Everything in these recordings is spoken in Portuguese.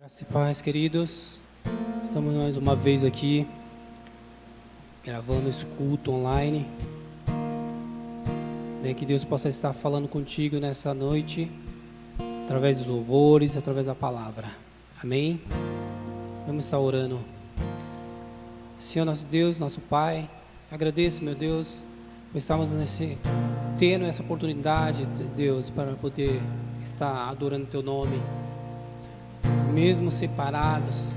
Graças e paz, queridos. Estamos mais uma vez aqui gravando esse culto online. Que Deus possa estar falando contigo nessa noite, através dos louvores, através da palavra. Amém? Vamos estar orando. Senhor nosso Deus, nosso Pai, agradeço, meu Deus, por estarmos tendo essa oportunidade, Deus, para poder estar adorando o Teu nome. Mesmo separados,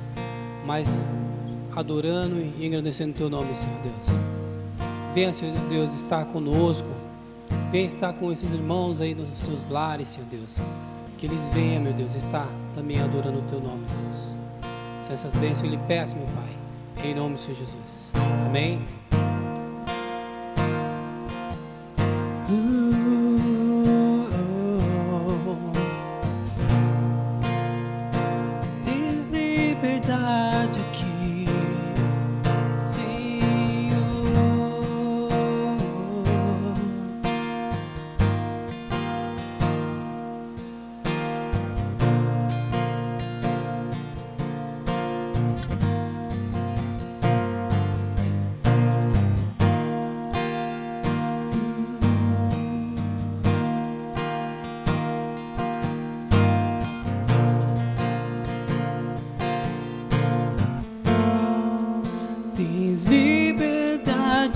mas adorando e engrandecendo o Teu nome, Senhor Deus. Venha, Senhor Deus, estar conosco. Venha estar com esses irmãos aí nos seus lares, Senhor Deus. Que eles venham, meu Deus, estar também adorando o Teu nome, Deus. São essas bênçãos eu lhe peço, meu Pai, em nome do Senhor Jesus. Amém.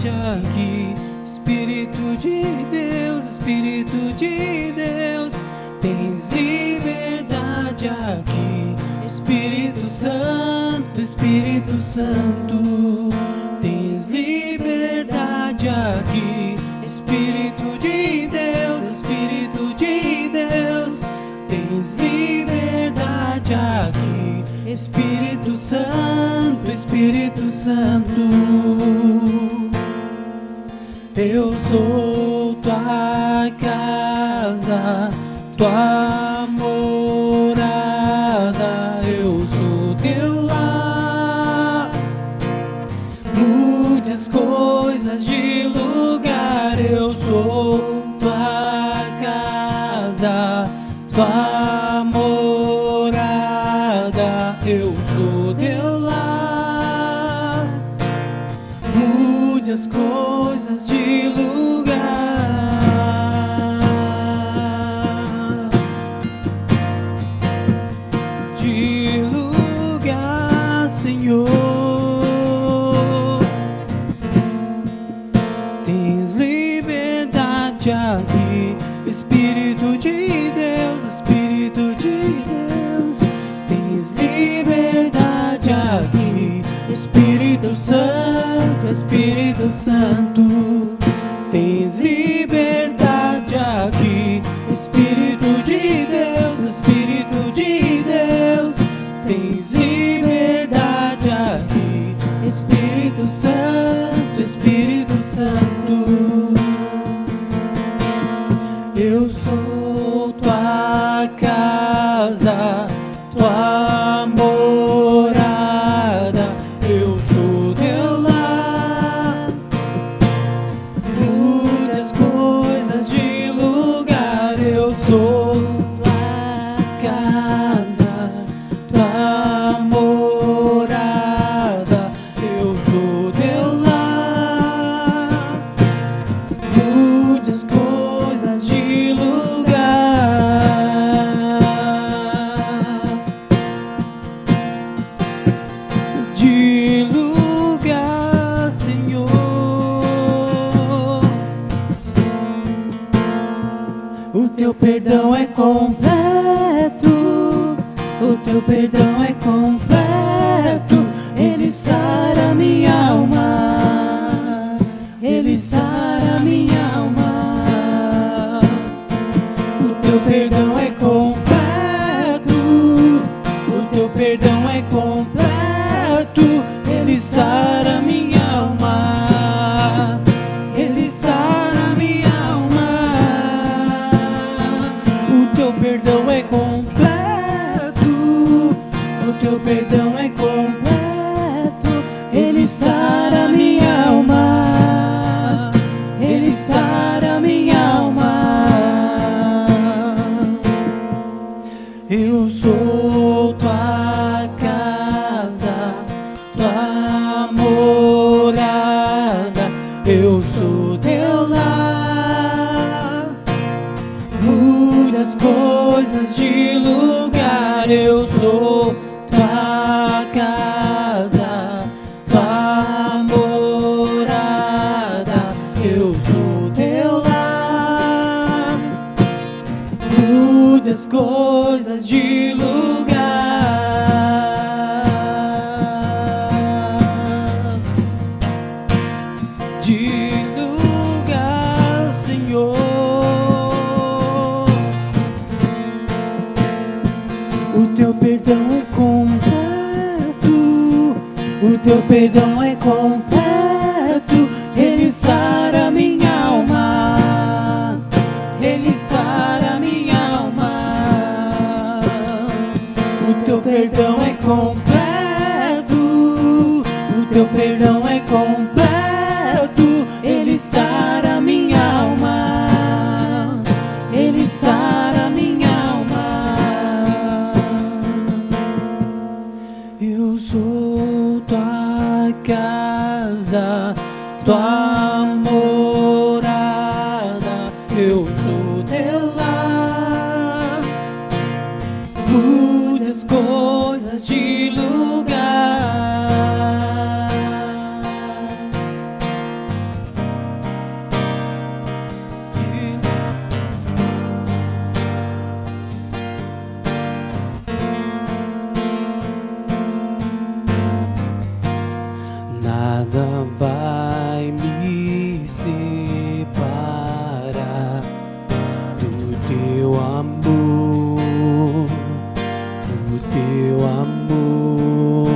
Aqui, Espírito de Deus, tens liberdade aqui, Espírito Santo, tens liberdade aqui, Espírito de Deus, tens liberdade aqui, Espírito Santo. Eu sou tua casa, tua morada, eu sou teu lar. Mude as coisas de lugar, eu sou tua casa, tua morada, eu sou teu lar. Mude as coisas de lugar, Senhor. Tens liberdade aqui, Espírito de Deus, tens liberdade aqui, Espírito Santo, tens liberdade aqui, Espírito de Deus, tens liberdade aqui, Espírito Santo. Eu sou tua casa, tua morada, eu sou teu lar. Mude as coisas de lugar, eu sou tua casa, tua morada, eu sou teu lar. Mude as coisas de lugar, Senhor. O teu perdão é completo, o teu perdão é completo. Ele sara minha alma, ele sara minha alma. O teu perdão é completo, o teu perdão é completo. Ele sara minha alma, ele sara minha alma. O teu perdão é completo, o teu perdão é completo. Ele sara minha alma, ele sara minha alma. Eu sou tua sou tua casa, tua morada, eu sou teu lar. Mude as coisas de lugar, Senhor. O teu perdão é completo, o teu perdão é completo. Ele sara minha alma, ele sara minha alma. O teu perdão é completo, o teu perdão é completo. Ele sara minha alma, ele sara minha alma. Eu sou tua casa, tua morada, eu sou teu lar. Mude as coisas de lugar. Nada vai me separar do teu amor, do teu amor.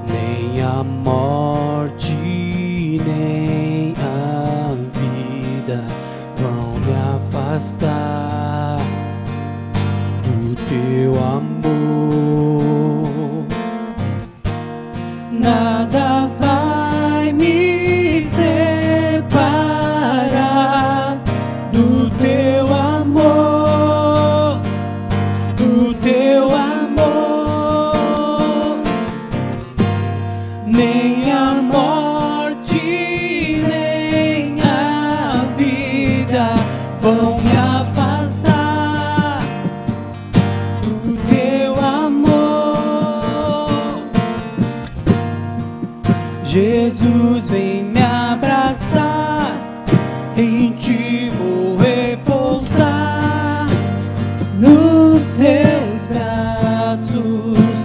Nem a morte, nem a vida vão me afastar do teu amor. Nada vai me separar do teu amor, do teu amor. Nem a morte, nem a vida vão me afastar do teu amor. Jesus, vem me abraçar, em ti vou repousar, nos teus braços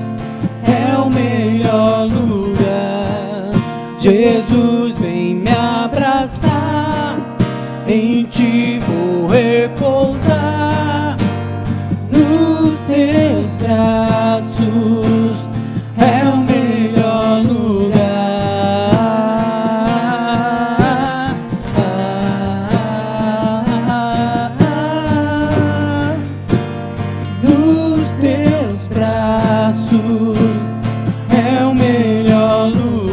é o melhor lugar. Jesus, vem me abraçar, em ti vou repousar, nos teus braços é o melhor lugar. Nos teus braços é o melhor lugar.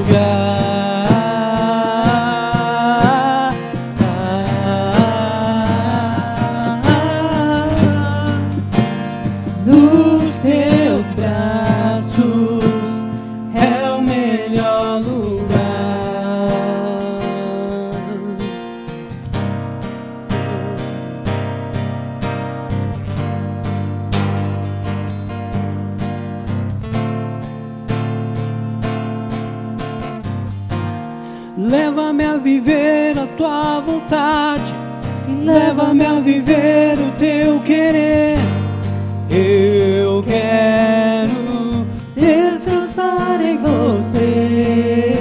Nos teus braços é o melhor lugar. Leva-me a viver a tua vontade, leva-me a viver o teu querer. Eu quero descansar em você.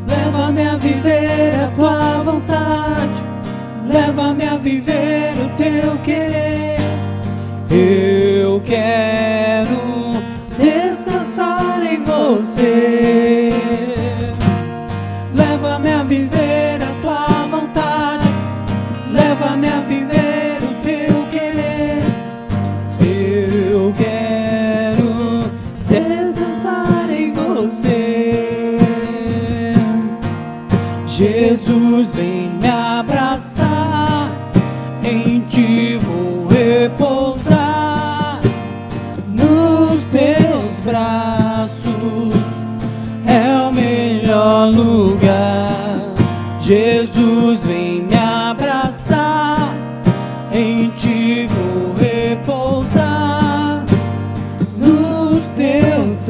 Leva-me a viver a tua vontade, leva-me a viver o teu querer. Eu quero descansar em você. Leva-me a viver a tua vontade, leva-me a viver o teu querer. Eu quero descansar em você. Jesus, vem me abraçar, em ti vou repousar, nos teus braços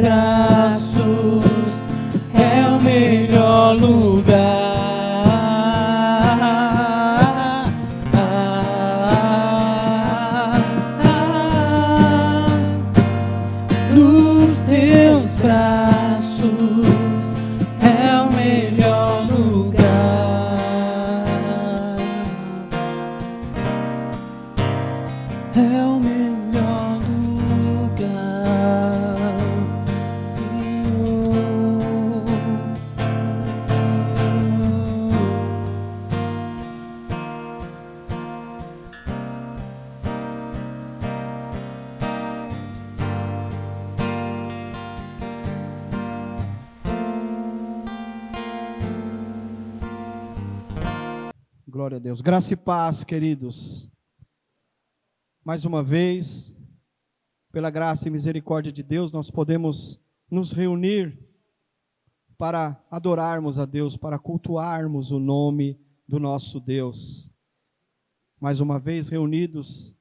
braços é o melhor lugar. Nos teus braços é o melhor lugar. É o melhor lugar, Senhor. Glória a Deus. Graça e paz, queridos. Mais uma vez, pela graça e misericórdia de Deus, nós podemos nos reunir para adorarmos a Deus, para cultuarmos o nome do nosso Deus. Mais uma vez reunidos,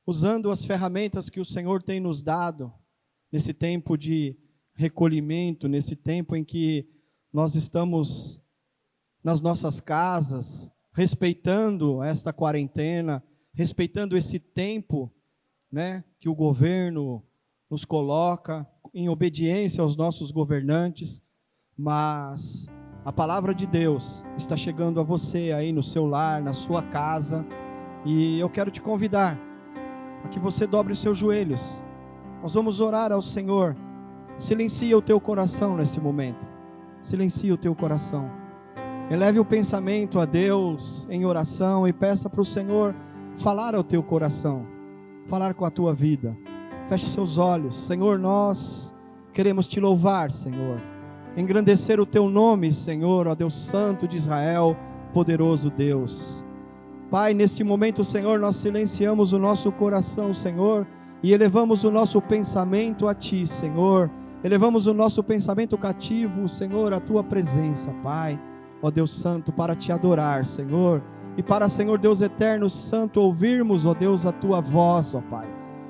usando as ferramentas que o Senhor tem nos dado, nesse tempo de recolhimento, nesse tempo em que nós estamos nas nossas casas, respeitando esta quarentena, respeitando esse tempo, né, que o governo nos coloca, em obediência aos nossos governantes, mas a palavra de Deus está chegando a você aí no seu lar, na sua casa, e eu quero te convidar a que você dobre os seus joelhos. Nós vamos orar ao Senhor. Silencia o teu coração nesse momento, silencia o teu coração. Eleve o pensamento a Deus em oração e peça para o Senhor falar ao teu coração, falar com a tua vida. Feche seus olhos. Senhor, nós queremos te louvar, Senhor, engrandecer o teu nome, Senhor, ó Deus Santo de Israel, poderoso Deus. Pai, neste momento, Senhor, nós silenciamos o nosso coração, Senhor, e elevamos o nosso pensamento a Ti, Senhor. Elevamos o nosso pensamento cativo, Senhor, à Tua presença, Pai. Ó Deus Santo, para Te adorar, Senhor. E para, Senhor Deus eterno, Santo, ouvirmos, ó Deus, a Tua voz, ó Pai.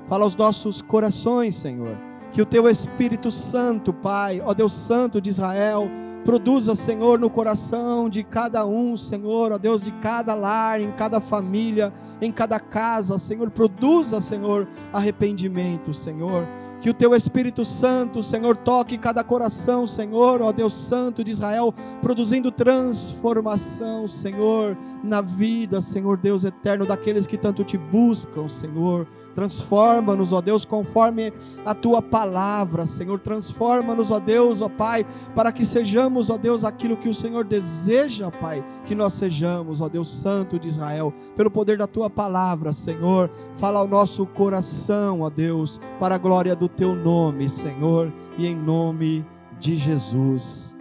Fala aos nossos corações, Senhor. Que o Teu Espírito Santo, Pai, ó Deus Santo de Israel, produza, Senhor, no coração de cada um, Senhor, ó Deus, de cada lar, em cada família, em cada casa, Senhor, produza, Senhor, arrependimento, Senhor. Que o Teu Espírito Santo, Senhor, toque cada coração, Senhor, ó Deus Santo de Israel, produzindo transformação, Senhor, na vida, Senhor Deus eterno, daqueles que tanto Te buscam, Senhor. Transforma-nos, ó Deus, conforme a Tua palavra, Senhor. Transforma-nos, ó Deus, ó Pai, para que sejamos, ó Deus, aquilo que o Senhor deseja, Pai, que nós sejamos, ó Deus Santo de Israel, pelo poder da Tua palavra, Senhor. Fala ao nosso coração, ó Deus, para a glória do Teu nome, Senhor, e em nome de Jesus.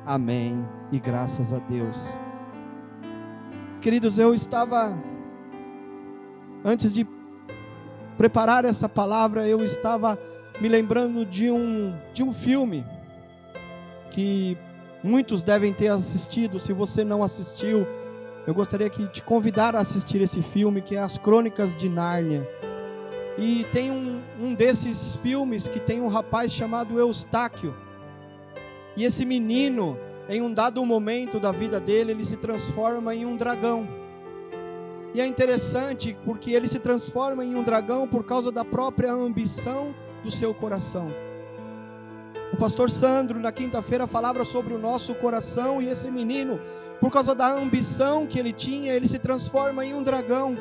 Amém. E graças a Deus. Queridos, eu estava, antes de preparar essa palavra, eu estava me lembrando de um filme que muitos devem ter assistido. Se você não assistiu, eu gostaria de te convidar a assistir esse filme, que é As Crônicas de Nárnia. E tem um desses filmes que tem um rapaz chamado Eustáquio, e esse menino, em um dado momento da vida dele, ele se transforma em um dragão. E é interessante porque ele se transforma em um dragão por causa da própria ambição do seu coração. O pastor Sandro, na quinta-feira, falava sobre o nosso coração, e esse menino, por causa da ambição que ele tinha, ele se transforma em um dragão.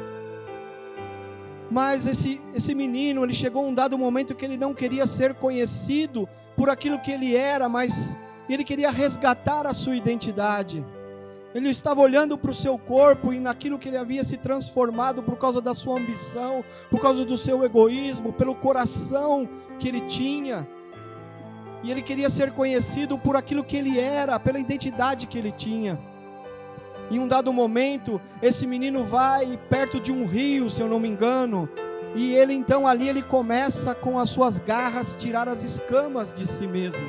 Mas esse menino, ele chegou a um dado momento que ele não queria ser conhecido por aquilo que ele era, mas ele queria resgatar a sua identidade. Ele estava olhando para o seu corpo e naquilo que ele havia se transformado por causa da sua ambição, por causa do seu egoísmo, pelo coração que ele tinha. E ele queria ser conhecido por aquilo que ele era, pela identidade que ele tinha. Em um dado momento, esse menino vai perto de um rio, se eu não me engano, e ele então ali ele começa com as suas garras tirar as escamas de si mesmo.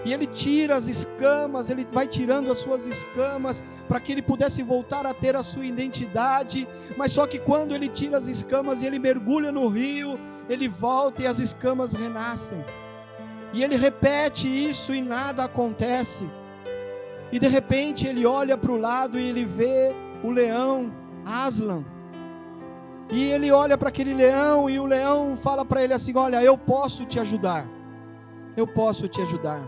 E ele tira as escamas, ele vai tirando as suas escamas para que ele pudesse voltar a ter a sua identidade. Mas só que quando ele tira as escamas e ele mergulha no rio, ele volta e as escamas renascem. E ele repete isso e nada acontece. E de repente ele olha para o lado e ele vê o leão, Aslan. E ele olha para aquele leão e o leão fala para ele assim: olha, eu posso te ajudar. Eu posso te ajudar.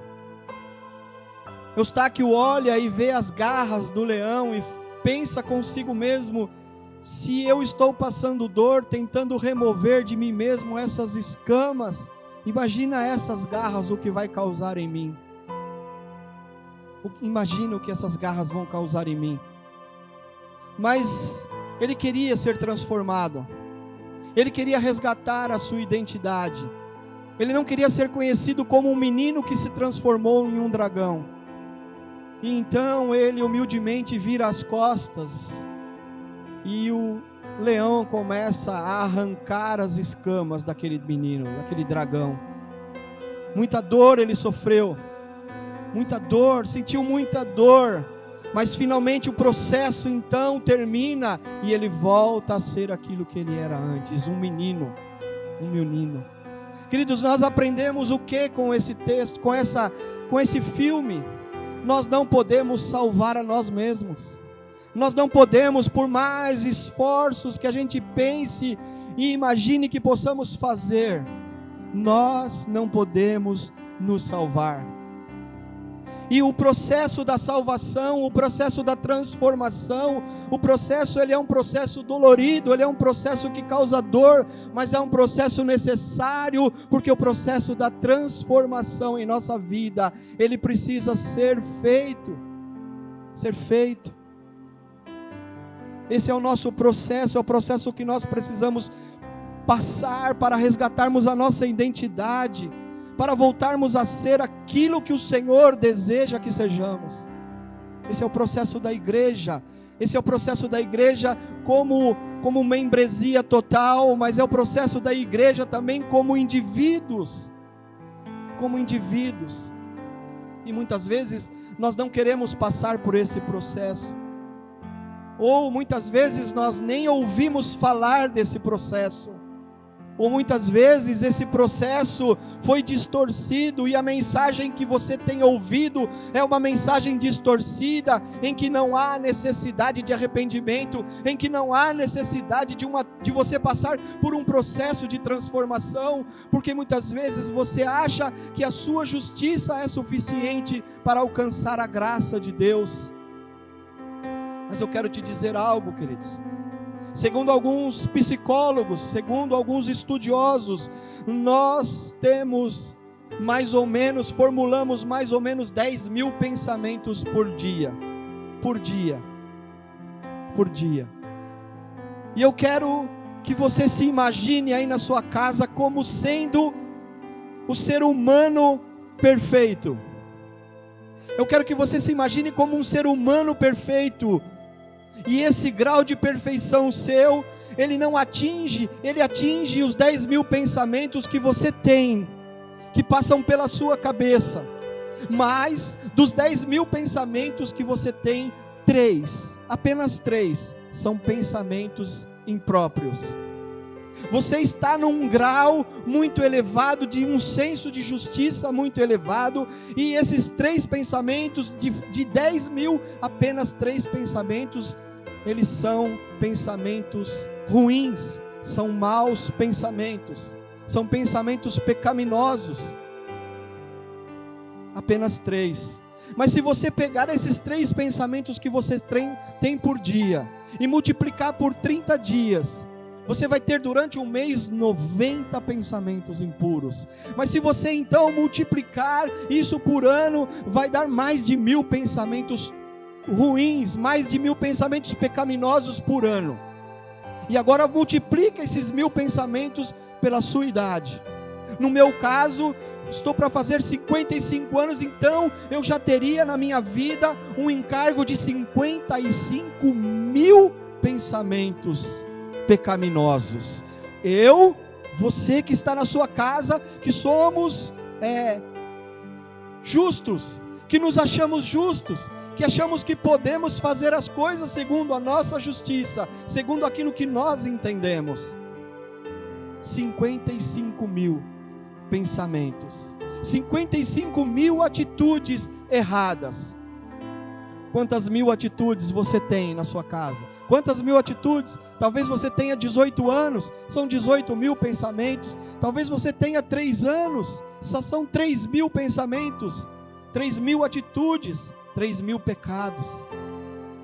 Eustáquio olha e vê as garras do leão e pensa consigo mesmo: se eu estou passando dor, tentando remover de mim mesmo essas escamas, imagina essas garras o que vai causar em mim. Imagina o que essas garras vão causar em mim. Mas ele queria ser transformado. Ele queria resgatar a sua identidade. Ele não queria ser conhecido como um menino que se transformou em um dragão. E então ele humildemente vira as costas e o leão começa a arrancar as escamas daquele menino, daquele dragão. Muita dor ele sofreu, muita dor, sentiu muita dor, mas finalmente o processo então termina e ele volta a ser aquilo que ele era antes, um menino. Queridos, nós aprendemos o que com esse texto, com esse filme? Nós não podemos salvar a nós mesmos. Nós não podemos, por mais esforços que a gente pense e imagine que possamos fazer, nós não podemos nos salvar. E o processo da salvação, o processo da transformação, o processo, ele é um processo dolorido, ele é um processo que causa dor, mas é um processo necessário, porque o processo da transformação em nossa vida, ele precisa ser feito. Esse é o nosso processo, é o processo que nós precisamos passar para resgatarmos a nossa identidade, para voltarmos a ser aquilo que o Senhor deseja que sejamos. Esse é o processo da igreja. Esse é o processo da igreja como membresia total, mas é o processo da igreja também como indivíduos. E muitas vezes nós não queremos passar por esse processo. Ou muitas vezes nós nem ouvimos falar desse processo. Ou muitas vezes esse processo foi distorcido e a mensagem que você tem ouvido é uma mensagem distorcida, em que não há necessidade de arrependimento, em que não há necessidade de você passar por um processo de transformação, porque muitas vezes você acha que a sua justiça é suficiente para alcançar a graça de Deus. Mas eu quero te dizer algo, queridos. Segundo alguns psicólogos, segundo alguns estudiosos, nós temos formulamos mais ou menos 10 mil pensamentos por dia. E eu quero que você se imagine aí na sua casa como sendo o ser humano perfeito. Eu quero que você se imagine como um ser humano perfeito. E esse grau de perfeição seu, ele atinge os 10 mil pensamentos que você tem, que passam pela sua cabeça. Mas dos 10 mil pensamentos que você tem, apenas 3 são pensamentos impróprios. Você está num grau muito elevado, de um senso de justiça muito elevado, e esses 3 pensamentos, de 10 mil, apenas 3 pensamentos, eles são pensamentos ruins, são maus pensamentos, são pensamentos pecaminosos. Apenas 3. Mas se você pegar esses 3 pensamentos que você tem por dia e multiplicar por 30 dias, você vai ter durante um mês 90 pensamentos impuros. Mas se você então multiplicar isso por ano, vai dar mais de 1000 pensamentos ruins, mais de 1000 pensamentos pecaminosos por ano. E agora multiplica esses 1000 pensamentos pela sua idade. No meu caso, estou para fazer 55 anos, então eu já teria na minha vida um encargo de 55 mil pensamentos pecaminosos. Você que está na sua casa, que somos justos, que nos achamos justos, que achamos que podemos fazer as coisas segundo a nossa justiça, segundo aquilo que nós entendemos. 55 mil pensamentos. 55.000 atitudes erradas. Quantas mil atitudes você tem na sua casa? Quantas mil atitudes? Talvez você tenha 18 anos, são 18.000 pensamentos. Talvez você tenha 3 anos, são 3.000 pensamentos, 3.000 atitudes, 3.000 pecados.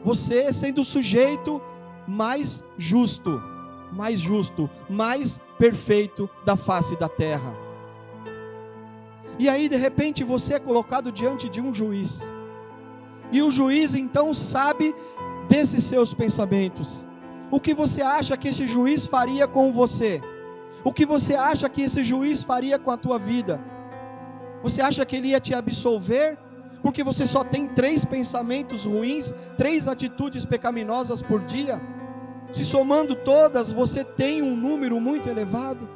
Você sendo o sujeito mais justo, mais perfeito da face da terra. E aí de repente você é colocado diante de um juiz. E o juiz então sabe desses seus pensamentos. O que você acha que esse juiz faria com você? O que você acha que esse juiz faria com a tua vida? Você acha que ele ia te absolver? Porque você só tem 3 pensamentos ruins, 3 atitudes pecaminosas por dia? Se somando todas, você tem um número muito elevado?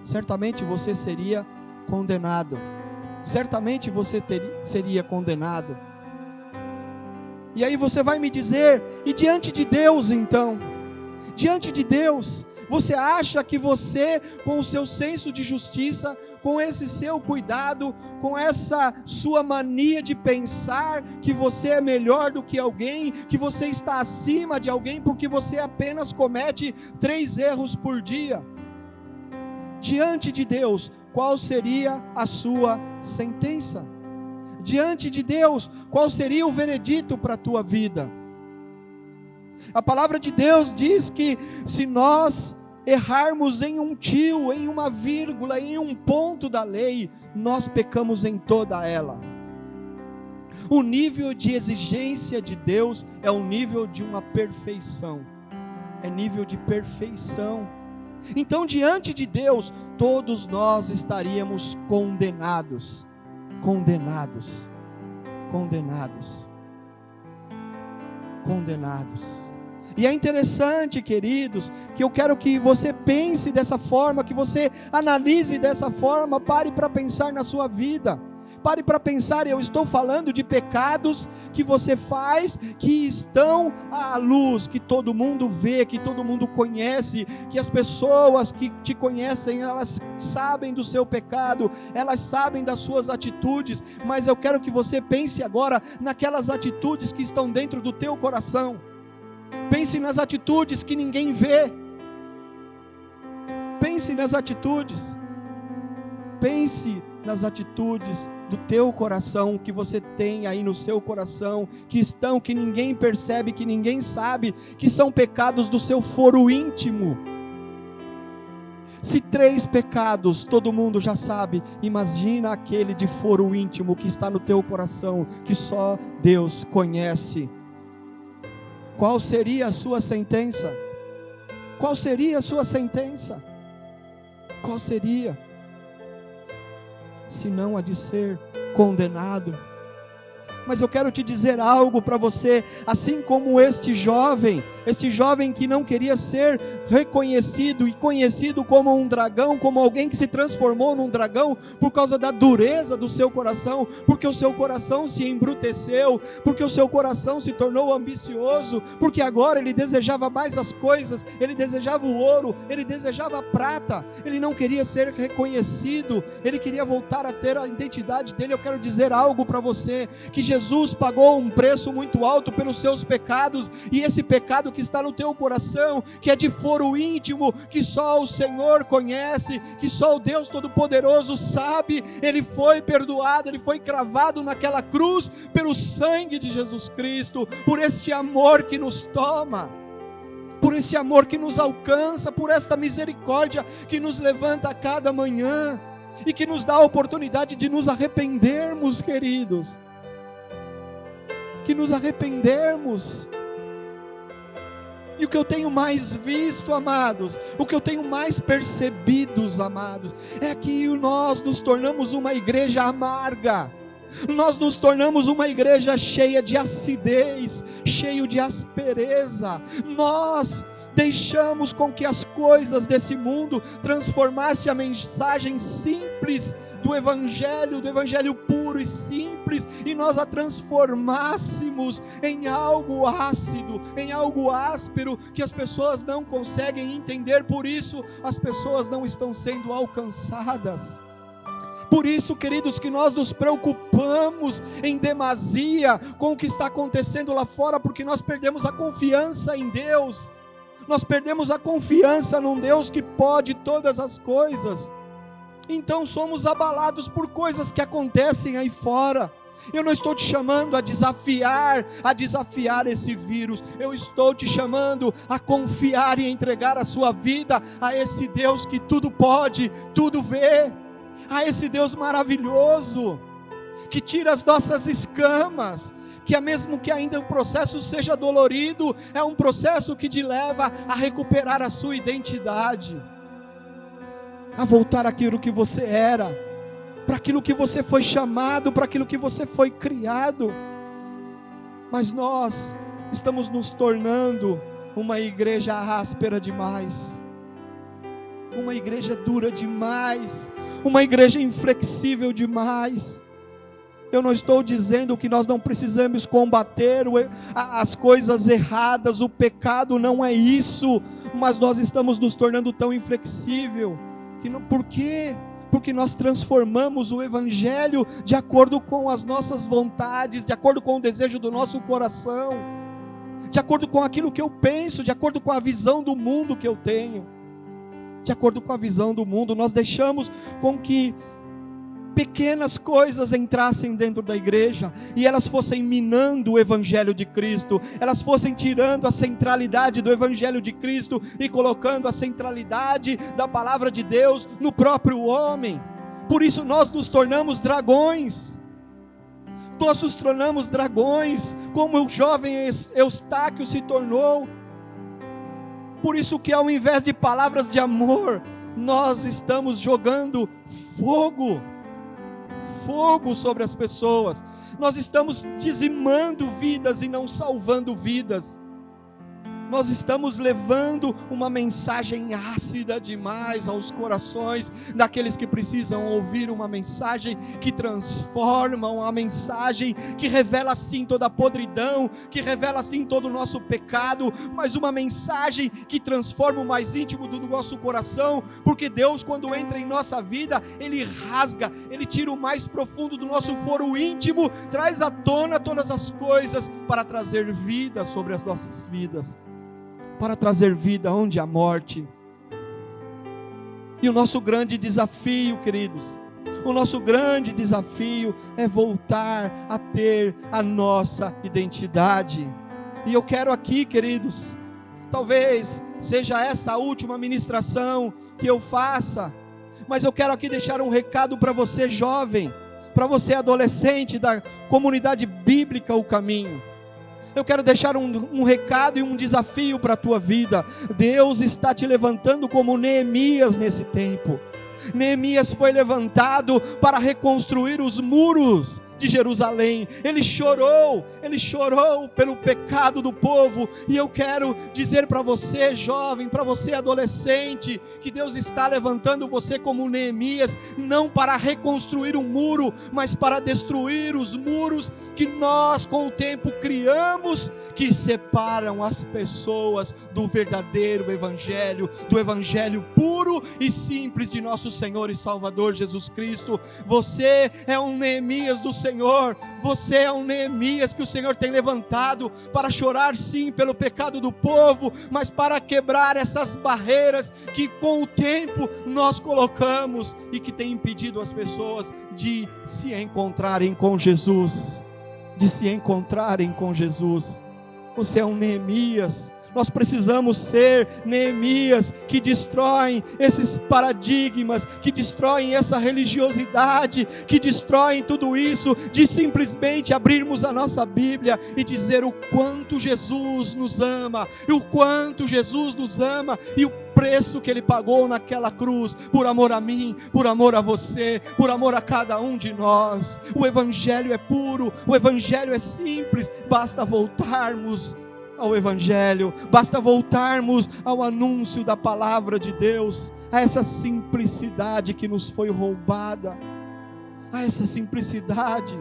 Certamente você seria condenado. Certamente você seria condenado. E aí você vai me dizer, e diante de Deus então? Diante de Deus, você acha que você, com o seu senso de justiça, com esse seu cuidado, com essa sua mania de pensar que você é melhor do que alguém, que você está acima de alguém, porque você apenas comete 3 erros por dia? Diante de Deus, qual seria a sua sentença? Diante de Deus, qual seria o veredito para a tua vida? A palavra de Deus diz que se nós errarmos em um tio, em uma vírgula, em um ponto da lei, nós pecamos em toda ela. O nível de exigência de Deus é o nível de uma perfeição. É nível de perfeição. Então, diante de Deus, todos nós estaríamos condenados. Condenados. E é interessante, queridos, que eu quero que você pense dessa forma, que você analise dessa forma, pare para pensar na sua vida. Pare para pensar, eu estou falando de pecados que você faz, que estão à luz, que todo mundo vê, que todo mundo conhece, que as pessoas que te conhecem, elas sabem do seu pecado, elas sabem das suas atitudes, mas eu quero que você pense agora naquelas atitudes que estão dentro do teu coração. Pense nas atitudes que ninguém vê. Pense nas atitudes. Pense nas atitudes do teu coração, que você tem aí no seu coração, que ninguém percebe, que ninguém sabe, que são pecados do seu foro íntimo. Se 3 pecados todo mundo já sabe, imagina aquele de foro íntimo que está no teu coração, que só Deus conhece. Qual seria a sua sentença? Qual seria a sua sentença? Qual seria? Se não a de ser condenado. Mas eu quero te dizer algo para você, assim como este jovem que não queria ser reconhecido e conhecido como um dragão, como alguém que se transformou num dragão por causa da dureza do seu coração, porque o seu coração se embruteceu, porque o seu coração se tornou ambicioso, porque agora ele desejava mais as coisas, ele desejava o ouro, ele desejava a prata, ele não queria ser reconhecido, ele queria voltar a ter a identidade dele. Eu quero dizer algo para você, que Jesus pagou um preço muito alto pelos seus pecados, e esse pecado que está no teu coração, que é de foro íntimo, que só o Senhor conhece, que só o Deus Todo-Poderoso sabe, ele foi perdoado, ele foi cravado naquela cruz pelo sangue de Jesus Cristo, por esse amor que nos toma, por esse amor que nos alcança, por esta misericórdia que nos levanta a cada manhã e que nos dá a oportunidade de nos arrependermos, queridos. Que nos arrependermos. E o que eu tenho mais visto, amados, o que eu tenho mais percebido, amados, é que nós nos tornamos uma igreja amarga. Nós nos tornamos uma igreja cheia de acidez, cheio de aspereza. Nós deixamos com que as coisas desse mundo transformassem a mensagem simples do evangelho puro e simples, e nós a transformássemos em algo ácido, em algo áspero, que as pessoas não conseguem entender, por isso as pessoas não estão sendo alcançadas. Por isso, queridos, que nós nos preocupamos em demasia com o que está acontecendo lá fora, porque nós perdemos a confiança em Deus. Nós perdemos a confiança num Deus que pode todas as coisas. Então somos abalados por coisas que acontecem aí fora. Eu não estou te chamando a desafiar esse vírus. Eu estou te chamando a confiar e entregar a sua vida a esse Deus que tudo pode, tudo vê. A esse Deus maravilhoso, que tira as nossas escamas, que é mesmo que ainda o processo seja dolorido, é um processo que te leva a recuperar a sua identidade, a voltar àquilo que você era, para aquilo que você foi chamado, para aquilo que você foi criado. Mas nós estamos nos tornando uma igreja áspera demais, uma igreja dura demais, uma igreja inflexível demais. Eu não estou dizendo que nós não precisamos combater as coisas erradas, o pecado, não é isso, mas nós estamos nos tornando tão inflexível. Por quê? Porque nós transformamos o evangelho de acordo com as nossas vontades, de acordo com o desejo do nosso coração, de acordo com aquilo que eu penso, de acordo com a visão do mundo que eu tenho. De acordo com a visão do mundo, nós deixamos com que pequenas coisas entrassem dentro da igreja, e elas fossem minando o evangelho de Cristo, elas fossem tirando a centralidade do evangelho de Cristo, e colocando a centralidade da palavra de Deus no próprio homem. Por isso nós nos tornamos dragões, como o jovem Eustáquio se tornou. Por isso que ao invés de palavras de amor, nós estamos jogando fogo sobre as pessoas. Nós estamos dizimando vidas e não salvando vidas. Nós estamos levando uma mensagem ácida demais aos corações daqueles que precisam ouvir uma mensagem que transforma, uma mensagem que revela sim toda a podridão, que revela sim todo o nosso pecado, mas uma mensagem que transforma o mais íntimo do nosso coração, porque Deus, quando entra em nossa vida, Ele rasga, Ele tira o mais profundo do nosso foro íntimo, traz à tona todas as coisas para trazer vida sobre as nossas vidas, para trazer vida onde há morte. E o nosso grande desafio, queridos, o nosso grande desafio é voltar a ter a nossa identidade. E eu quero aqui, queridos, talvez seja essa a última ministração que eu faça, mas eu quero aqui deixar um recado para você jovem, para você adolescente da comunidade bíblica O Caminho. Eu quero deixar um recado e um desafio para a tua vida. Deus está te levantando como Neemias nesse tempo. Neemias foi levantado para reconstruir os muros de Jerusalém. Ele chorou pelo pecado do povo. E eu quero dizer para você jovem, para você adolescente, que Deus está levantando você como Neemias, não para reconstruir um muro, mas para destruir os muros que nós com o tempo criamos, que separam as pessoas do verdadeiro evangelho, do evangelho puro e simples de nosso Senhor e Salvador Jesus Cristo. Você é um Neemias do Senhor, você é um Neemias que o Senhor tem levantado para chorar sim pelo pecado do povo, mas para quebrar essas barreiras que com o tempo nós colocamos e que tem impedido as pessoas de se encontrarem com Jesus, Você é um Neemias. Nós precisamos ser Neemias que destroem esses paradigmas, que destroem essa religiosidade, que destroem tudo isso, de simplesmente abrirmos a nossa Bíblia e dizer o quanto Jesus nos ama, e o quanto Jesus nos ama, e o preço que Ele pagou naquela cruz, por amor a mim, por amor a você, por amor a cada um de nós. O Evangelho é puro, o Evangelho é simples, basta voltarmos ao Evangelho, basta voltarmos ao anúncio da palavra de Deus, a essa simplicidade que nos foi roubada, a essa simplicidade.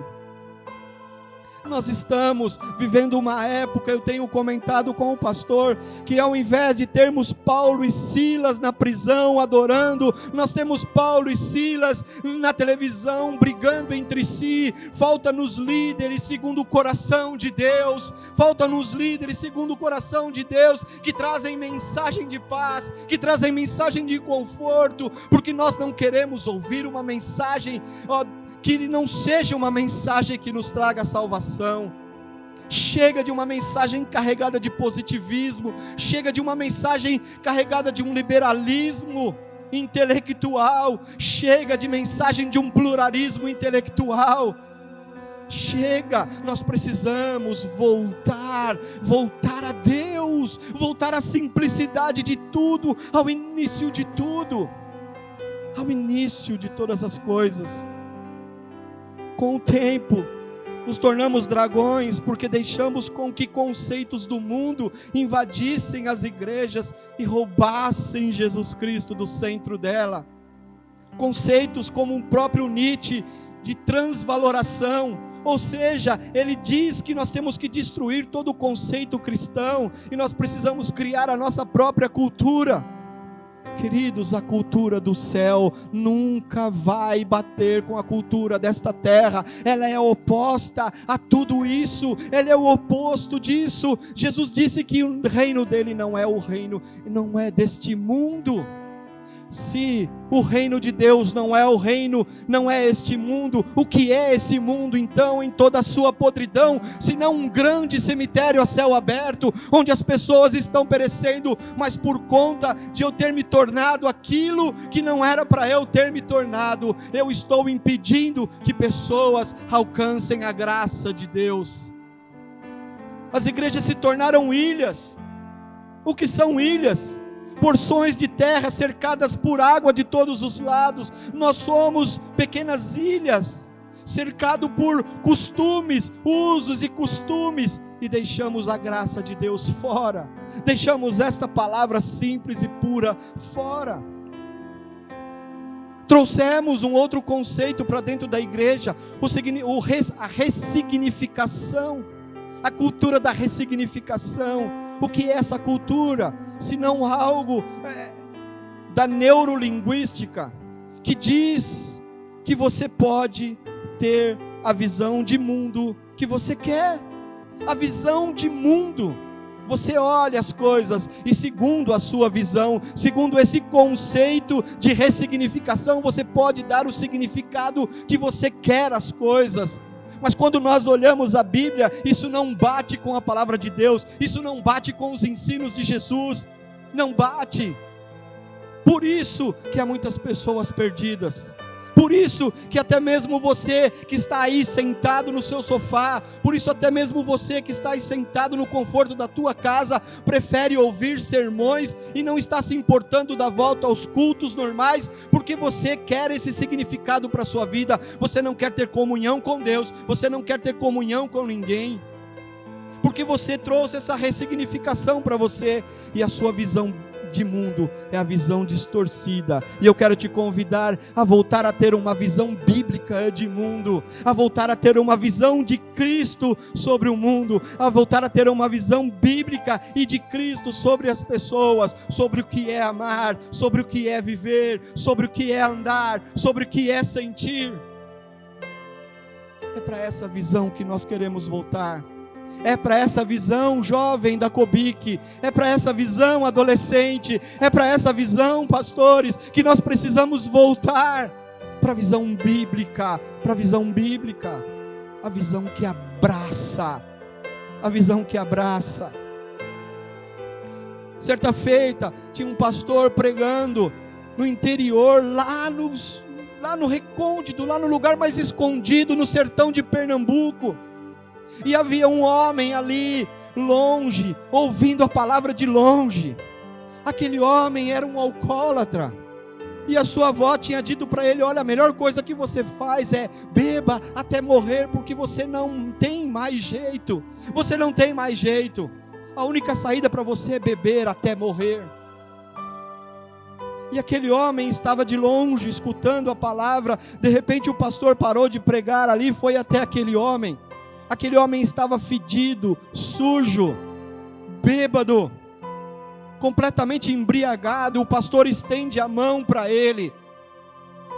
Nós estamos vivendo uma época, eu tenho comentado com o pastor, que ao invés de termos Paulo e Silas na prisão adorando, nós temos Paulo e Silas na televisão brigando entre si. Falta-nos líderes segundo o coração de Deus, falta-nos líderes segundo o coração de Deus, que trazem mensagem de paz, que trazem mensagem de conforto, porque nós não queremos ouvir uma mensagem, que não seja uma mensagem que nos traga salvação. Chega de uma mensagem carregada de positivismo, chega de uma mensagem carregada de um liberalismo intelectual, chega de mensagem de um pluralismo intelectual. Chega, nós precisamos voltar a Deus, voltar à simplicidade de tudo, ao início de tudo, ao início de todas as coisas. Com o tempo, nos tornamos dragões, porque deixamos com que conceitos do mundo invadissem as igrejas e roubassem Jesus Cristo do centro dela. Conceitos como o próprio Nietzsche, de transvaloração, ou seja, ele diz que nós temos que destruir todo o conceito cristão, e nós precisamos criar a nossa própria cultura. Queridos, a cultura do céu nunca vai bater com a cultura desta terra. Ela é oposta a tudo isso, ela é o oposto disso. Jesus disse que o reino dele não é deste mundo. Se o reino de Deus não é este mundo, o que é esse mundo então em toda a sua podridão, senão um grande cemitério a céu aberto, onde as pessoas estão perecendo, mas por conta de eu ter me tornado aquilo que não era para eu ter me tornado, eu estou impedindo que pessoas alcancem a graça de Deus. As igrejas se tornaram ilhas. O que são ilhas? Porções de terra cercadas por água de todos os lados. Nós somos pequenas ilhas, cercados por costumes, usos e costumes, e deixamos a graça de Deus fora, deixamos esta palavra simples e pura fora. Trouxemos um outro conceito para dentro da igreja, a ressignificação, a cultura da ressignificação. O que é essa cultura? Se não algo da neurolinguística, que diz que você pode ter a visão de mundo que você quer. A visão de mundo. Você olha as coisas e segundo a sua visão, segundo esse conceito de ressignificação, você pode dar o significado que você quer às coisas. Mas quando nós olhamos a Bíblia, isso não bate com a palavra de Deus, isso não bate com os ensinos de Jesus, não bate. Por isso que há muitas pessoas perdidas, por isso que até mesmo você que está aí sentado no seu sofá, por isso até mesmo você que está aí sentado no conforto da tua casa, prefere ouvir sermões e não está se importando da volta aos cultos normais, porque você quer esse significado para a sua vida, você não quer ter comunhão com Deus, você não quer ter comunhão com ninguém, porque você trouxe essa ressignificação para você, e a sua visão de mundo é a visão distorcida, e eu quero te convidar a voltar a ter uma visão bíblica de mundo, a voltar a ter uma visão de Cristo sobre o mundo, a voltar a ter uma visão bíblica e de Cristo sobre as pessoas, sobre o que é amar, sobre o que é viver, sobre o que é andar, sobre o que é sentir. É para essa visão que nós queremos voltar. É para essa visão jovem da Cobic, é para essa visão adolescente, é para essa visão, pastores, que nós precisamos voltar para a visão bíblica, a visão que abraça, a visão que abraça. Certa feita, tinha um pastor pregando no interior, lá no recôndito, lá no lugar mais escondido, no sertão de Pernambuco. E havia um homem ali, longe, ouvindo a palavra de longe. Aquele homem era um alcoólatra. E a sua avó tinha dito para ele: olha, a melhor coisa que você faz é beba até morrer, porque você não tem mais jeito. Você não tem mais jeito. A única saída para você é beber até morrer. E aquele homem estava de longe, escutando a palavra. De repente o pastor parou de pregar ali, foi até aquele homem. Aquele homem estava fedido, sujo, bêbado, completamente embriagado. O pastor estende a mão para ele.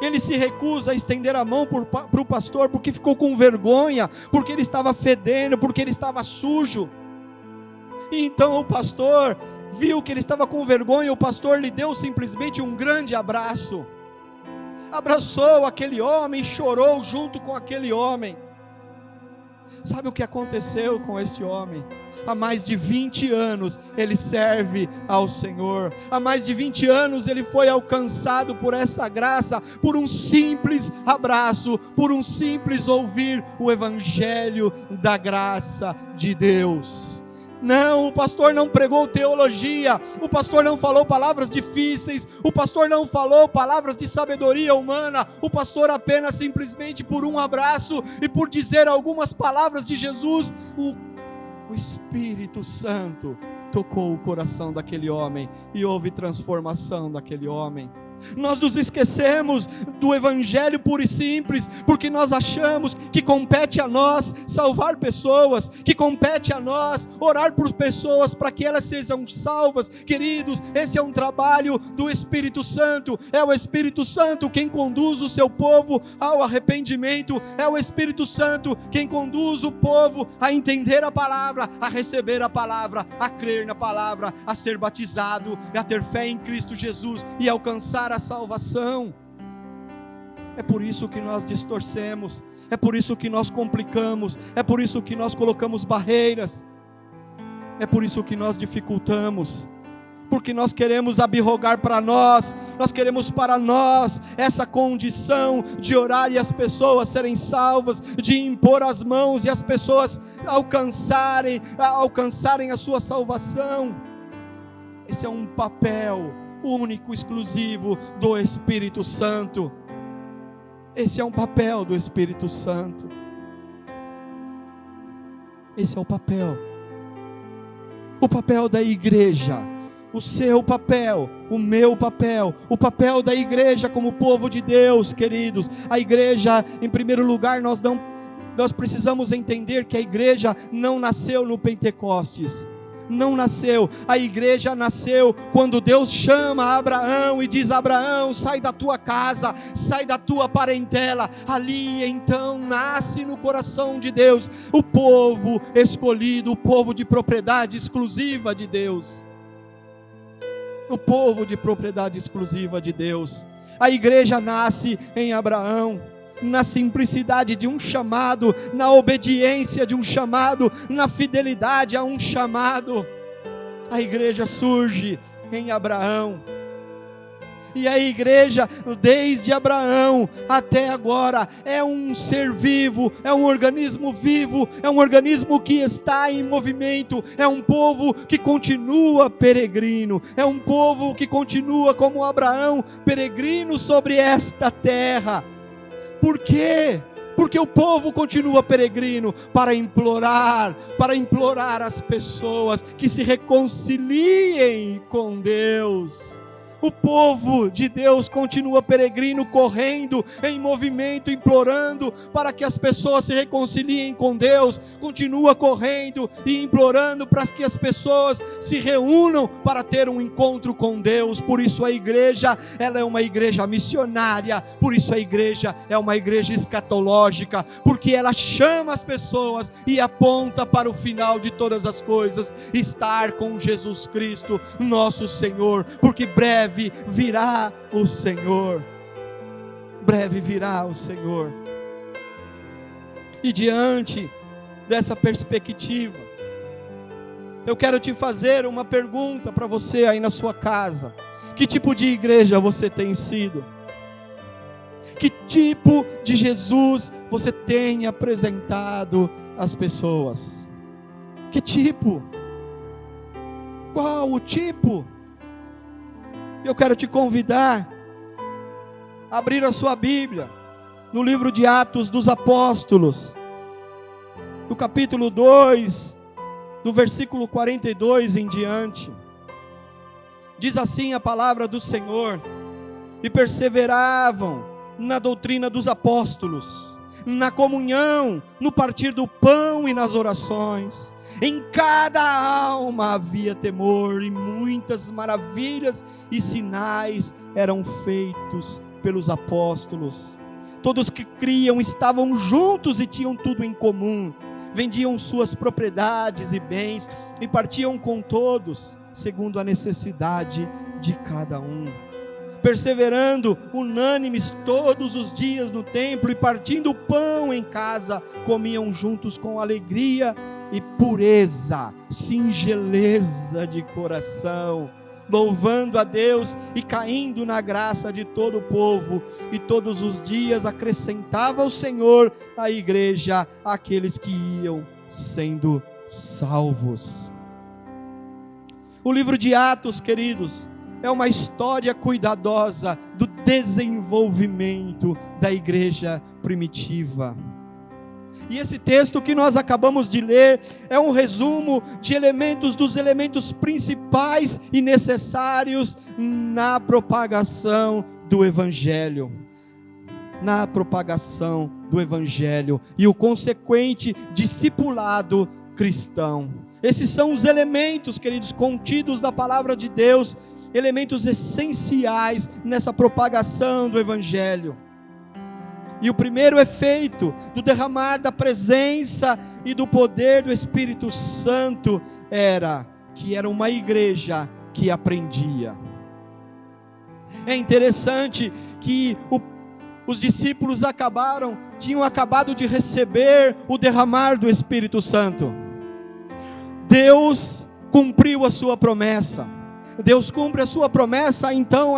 Ele se recusa a estender a mão para o pastor, porque ficou com vergonha, porque ele estava fedendo, porque ele estava sujo. E então o pastor viu que ele estava com vergonha. O pastor lhe deu simplesmente um grande abraço. Abraçou aquele homem e chorou junto com aquele homem. Sabe o que aconteceu com esse homem? Há mais de 20 anos ele serve ao Senhor. Há mais de 20 anos ele foi alcançado por essa graça, por um simples abraço, por um simples ouvir o evangelho da graça de Deus. Não, o pastor não pregou teologia, o pastor não falou palavras difíceis, o pastor não falou palavras de sabedoria humana, o pastor apenas simplesmente por um abraço e por dizer algumas palavras de Jesus, o Espírito Santo tocou o coração daquele homem e houve transformação daquele homem. Nós nos esquecemos do evangelho puro e simples, porque nós achamos que compete a nós salvar pessoas, que compete a nós orar por pessoas para que elas sejam salvas. Queridos, esse é um trabalho do Espírito Santo. É o Espírito Santo quem conduz o seu povo ao arrependimento. É o Espírito Santo quem conduz o povo a entender a palavra, a receber a palavra, a crer na palavra, a ser batizado, a ter fé em Cristo Jesus e alcançar a salvação. É por isso que nós distorcemos, é por isso que nós complicamos, é por isso que nós colocamos barreiras, é por isso que nós dificultamos, porque nós queremos abrogar para nós, nós queremos para nós essa condição de orar e as pessoas serem salvas, de impor as mãos e as pessoas alcançarem a sua salvação. Esse é um papel único, exclusivo do Espírito Santo. Esse é um papel do Espírito Santo. Esse é o papel da igreja, o seu papel, o meu papel, o papel da igreja como povo de Deus, queridos. A igreja, em primeiro lugar, nós precisamos entender que a igreja não nasceu no Pentecostes. Não nasceu, a igreja nasceu quando Deus chama Abraão e diz: Abraão, sai da tua casa, sai da tua parentela. Ali então nasce no coração de Deus o povo escolhido, o povo de propriedade exclusiva de Deus. O povo de propriedade exclusiva de Deus. A igreja nasce em Abraão, na simplicidade de um chamado, na obediência de um chamado, na fidelidade a um chamado. A igreja surge em Abraão. E a igreja, desde Abraão até agora, é um ser vivo, é um organismo vivo, é um organismo que está em movimento, é um povo que continua peregrino, é um povo que continua como Abraão, peregrino sobre esta terra. Por quê? Porque o povo continua peregrino para implorar as pessoas que se reconciliem com Deus. O povo de Deus continua peregrino, correndo em movimento, implorando para que as pessoas se reconciliem com Deus. Continua correndo e implorando para que as pessoas se reúnam para ter um encontro com Deus. Por isso a igreja, ela é uma igreja missionária. Por isso a igreja é uma igreja escatológica, porque ela chama as pessoas e aponta para o final de todas as coisas, estar com Jesus Cristo, nosso Senhor, porque breve virá o Senhor. Breve virá o Senhor. E diante dessa perspectiva, eu quero te fazer uma pergunta para você aí na sua casa. Que tipo de igreja você tem sido? Que tipo de Jesus você tem apresentado às pessoas? Que tipo? Qual o tipo? Eu quero te convidar a abrir a sua Bíblia no livro de Atos dos Apóstolos, no capítulo 2, do versículo 42 em diante. Diz assim a palavra do Senhor: e perseveravam na doutrina dos apóstolos, na comunhão, no partir do pão e nas orações. Em cada alma havia temor, e muitas maravilhas e sinais eram feitos pelos apóstolos. Todos que criam estavam juntos e tinham tudo em comum. Vendiam suas propriedades e bens e partiam com todos, segundo a necessidade de cada um. Perseverando unânimes todos os dias no templo e partindo o pão em casa, comiam juntos com alegria e pureza, singeleza de coração, louvando a Deus e caindo na graça de todo o povo. E todos os dias acrescentava o Senhor à igreja aqueles que iam sendo salvos. O livro de Atos, queridos, é uma história cuidadosa do desenvolvimento da igreja primitiva. E esse texto que nós acabamos de ler é um resumo de dos elementos principais e necessários na propagação do Evangelho. Na propagação do Evangelho e o consequente discipulado cristão. Esses são os elementos, queridos, contidos da palavra de Deus, elementos essenciais nessa propagação do Evangelho. E o primeiro efeito do derramar da presença e do poder do Espírito Santo era uma igreja que aprendia. É interessante que os discípulos tinham acabado de receber o derramar do Espírito Santo. Deus cumpriu a sua promessa. Deus cumpre a sua promessa, então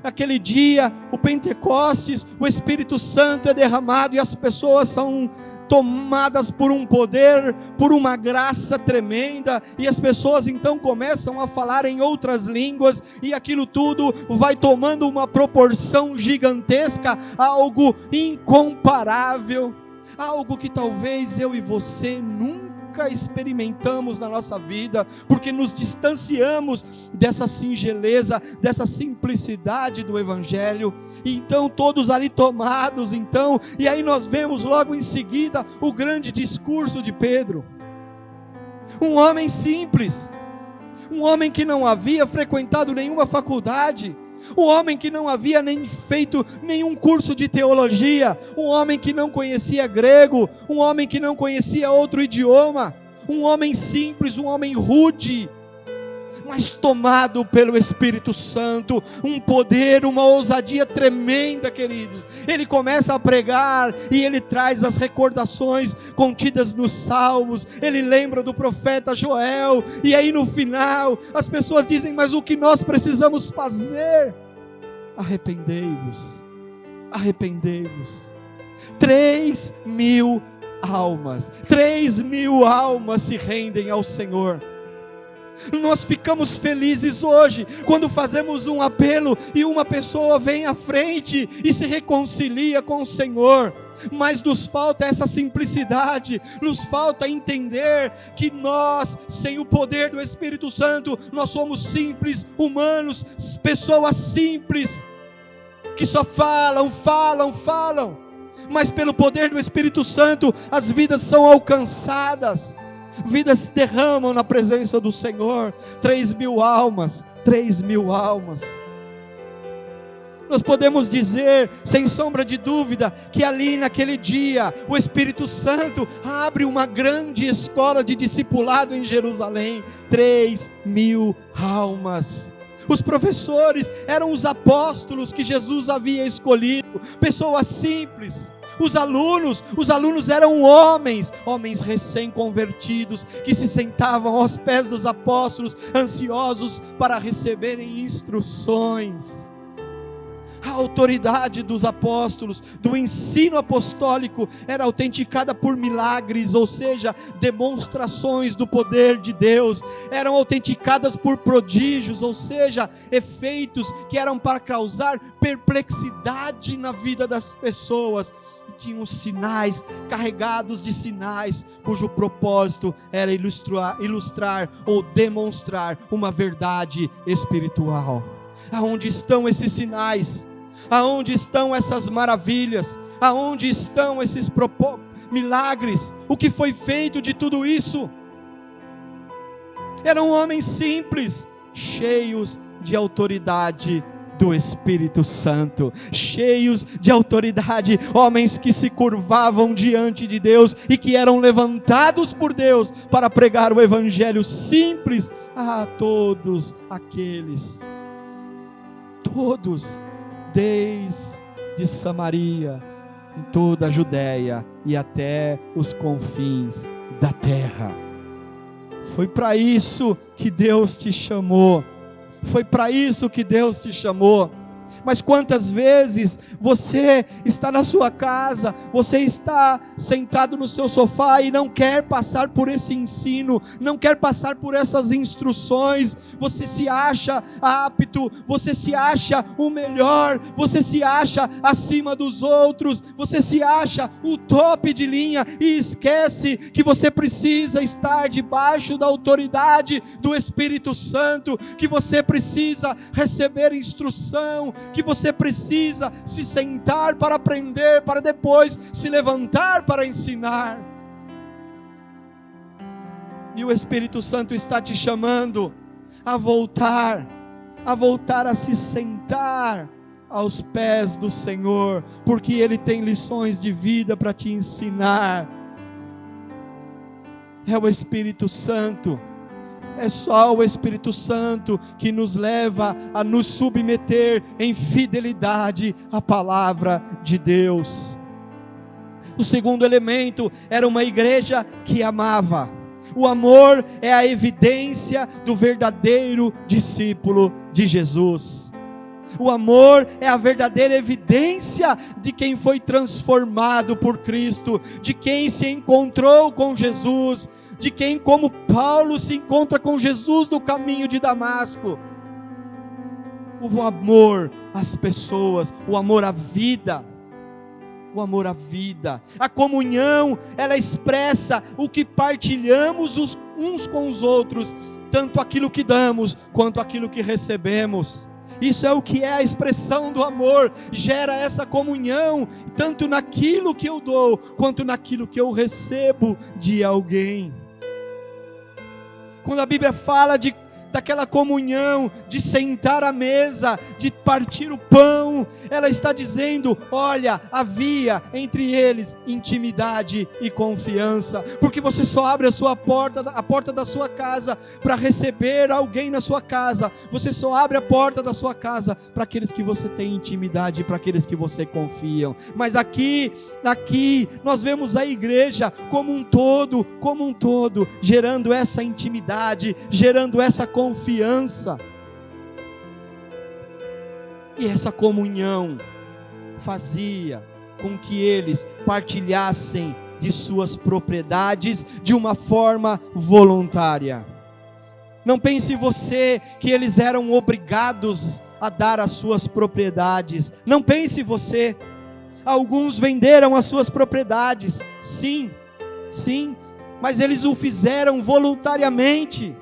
aquele dia, o Pentecostes, o Espírito Santo é derramado e as pessoas são tomadas por um poder, por uma graça tremenda, e as pessoas então começam a falar em outras línguas, e aquilo tudo vai tomando uma proporção gigantesca, algo incomparável, algo que talvez eu e você nunca experimentamos na nossa vida, porque nos distanciamos dessa singeleza, dessa simplicidade do Evangelho. E então todos ali tomados, e aí nós vemos logo em seguida o grande discurso de Pedro, um homem simples, um homem que não havia frequentado nenhuma faculdade, um homem que não havia nem feito nenhum curso de teologia, um homem que não conhecia grego, um homem que não conhecia outro idioma, um homem simples, um homem rude, mas tomado pelo Espírito Santo, um poder, uma ousadia tremenda, queridos. Ele começa a pregar e ele traz as recordações contidas nos Salmos, ele lembra do profeta Joel, e aí no final as pessoas dizem: mas o que nós precisamos fazer? Arrependei-vos, arrependei-vos. 3.000 almas se rendem ao Senhor. Nós ficamos felizes hoje quando fazemos um apelo e uma pessoa vem à frente e se reconcilia com o Senhor, mas nos falta essa simplicidade, nos falta entender que nós, sem o poder do Espírito Santo, nós somos simples, humanos, pessoas simples, que só falam, mas pelo poder do Espírito Santo as vidas são alcançadas, vidas se derramam na presença do Senhor. 3.000 almas, 3.000 almas. Nós podemos dizer, sem sombra de dúvida, que ali naquele dia, o Espírito Santo abre uma grande escola de discipulado em Jerusalém. 3.000 almas. Os professores eram os apóstolos que Jesus havia escolhido, pessoas simples. Os alunos eram homens recém-convertidos, que se sentavam aos pés dos apóstolos, ansiosos para receberem instruções. A autoridade dos apóstolos, do ensino apostólico, era autenticada por milagres, ou seja, demonstrações do poder de Deus, eram autenticadas por prodígios, ou seja, efeitos que eram para causar perplexidade na vida das pessoas. E tinham sinais, carregados de sinais, cujo propósito era ilustrar ou demonstrar uma verdade espiritual. Aonde estão esses sinais? Aonde estão essas maravilhas? Aonde estão esses milagres? O que foi feito de tudo isso? Eram homens simples, cheios de autoridade do Espírito Santo, cheios de autoridade, homens que se curvavam diante de Deus e que eram levantados por Deus para pregar o evangelho simples a todos aqueles, todos, desde Samaria, em toda a Judéia e até os confins da terra. Foi para isso que Deus te chamou. Foi para isso que Deus te chamou. Mas quantas vezes você está na sua casa, você está sentado no seu sofá e não quer passar por esse ensino, não quer passar por essas instruções, você se acha apto, você se acha o melhor, você se acha acima dos outros, você se acha o top de linha e esquece que você precisa estar debaixo da autoridade do Espírito Santo, que você precisa receber instrução, que você precisa se sentar para aprender, para depois se levantar para ensinar. E o Espírito Santo está te chamando a voltar a se sentar aos pés do Senhor, porque Ele tem lições de vida para te ensinar. É o Espírito Santo. É só o Espírito Santo que nos leva a nos submeter em fidelidade à palavra de Deus. O segundo elemento era uma igreja que amava. O amor é a evidência do verdadeiro discípulo de Jesus. O amor é a verdadeira evidência de quem foi transformado por Cristo, de quem se encontrou com Jesus, de quem, como Paulo, se encontra com Jesus no caminho de Damasco. O amor às pessoas, o amor à vida, o amor à vida. A comunhão, ela expressa o que partilhamos uns com os outros, tanto aquilo que damos, quanto aquilo que recebemos. Isso é o que é a expressão do amor, gera essa comunhão, tanto naquilo que eu dou, quanto naquilo que eu recebo de alguém. Quando a Bíblia fala daquela comunhão, de sentar à mesa, de partir o pão, ela está dizendo, olha, havia entre eles intimidade e confiança, porque você só abre a porta da sua casa para receber alguém na sua casa, você só abre a porta da sua casa para aqueles que você tem intimidade, para aqueles que você confia. Mas aqui nós vemos a igreja como um todo, gerando essa intimidade, gerando essa confiança. E essa comunhão fazia com que eles partilhassem de suas propriedades de uma forma voluntária. Não pense você que eles eram obrigados a dar as suas propriedades. Não pense você. Alguns venderam as suas propriedades, sim, mas eles o fizeram voluntariamente.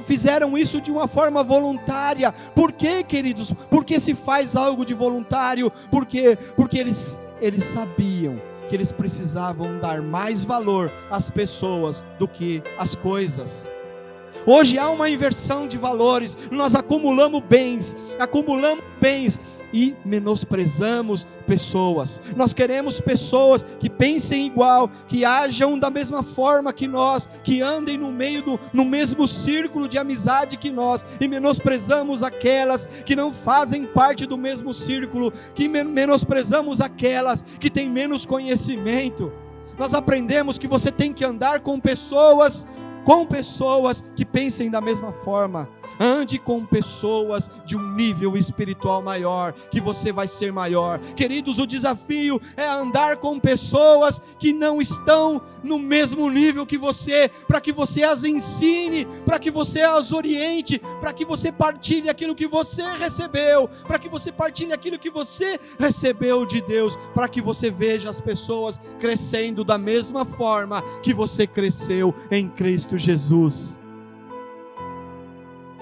Fizeram isso de uma forma voluntária. Por quê, queridos? Porque se faz algo de voluntário? Porque eles sabiam que eles precisavam dar mais valor às pessoas do que às coisas. Hoje há uma inversão de valores. Nós acumulamos bens e menosprezamos pessoas. Nós queremos pessoas que pensem igual, que ajam da mesma forma que nós, que andem no mesmo círculo de amizade que nós, e menosprezamos aquelas que não fazem parte do mesmo círculo, que menosprezamos aquelas que têm menos conhecimento. Nós aprendemos que você tem que andar com pessoas que pensem da mesma forma. Ande com pessoas de um nível espiritual maior, que você vai ser maior. Queridos, o desafio é andar com pessoas que não estão no mesmo nível que você, para que você as ensine, para que você as oriente, para que você partilhe aquilo que você recebeu, para que você partilhe aquilo que você recebeu de Deus, para que você veja as pessoas crescendo da mesma forma que você cresceu em Cristo Jesus.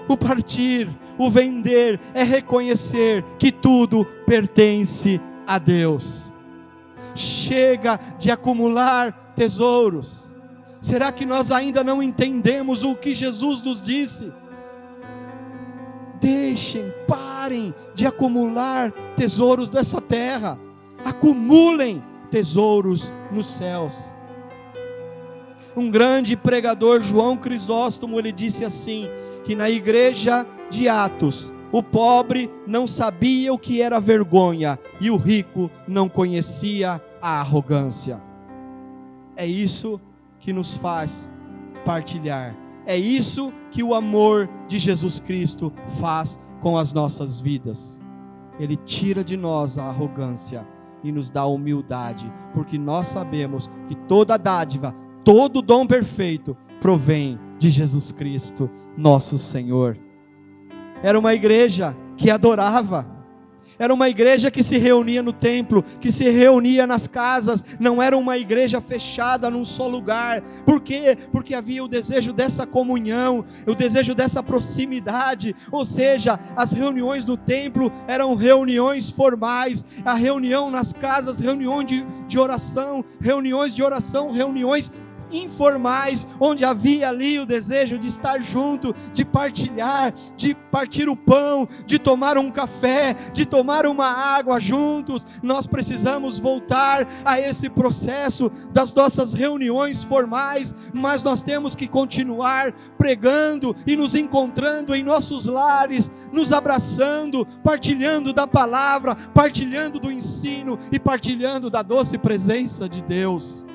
O partir, o vender, é reconhecer que tudo pertence a Deus. chega de acumular tesouros. Será que nós ainda não entendemos o que Jesus nos disse? Parem de acumular tesouros dessa terra, acumulem tesouros nos céus. Um grande pregador, João Crisóstomo, ele disse assim, que na igreja de Atos, o pobre não sabia o que era vergonha, e o rico não conhecia a arrogância. É isso que nos faz partilhar. É isso que o amor de Jesus Cristo faz com as nossas vidas. Ele tira de nós a arrogância e nos dá a humildade, porque nós sabemos que toda dádiva, todo dom perfeito provém de Jesus Cristo, nosso Senhor. Era uma igreja que adorava. Era uma igreja que se reunia no templo, que se reunia nas casas. Não era uma igreja fechada num só lugar. Por quê? Porque havia o desejo dessa comunhão, o desejo dessa proximidade. Ou seja, as reuniões do templo eram reuniões formais. A reunião nas casas, reuniões de oração, reuniões informais, onde havia ali o desejo de estar junto, de partilhar, de partir o pão, de tomar um café, de tomar uma água juntos. Nós precisamos voltar a esse processo das nossas reuniões formais, mas nós temos que continuar pregando e nos encontrando em nossos lares, nos abraçando, partilhando da palavra, partilhando do ensino e partilhando da doce presença de Deus.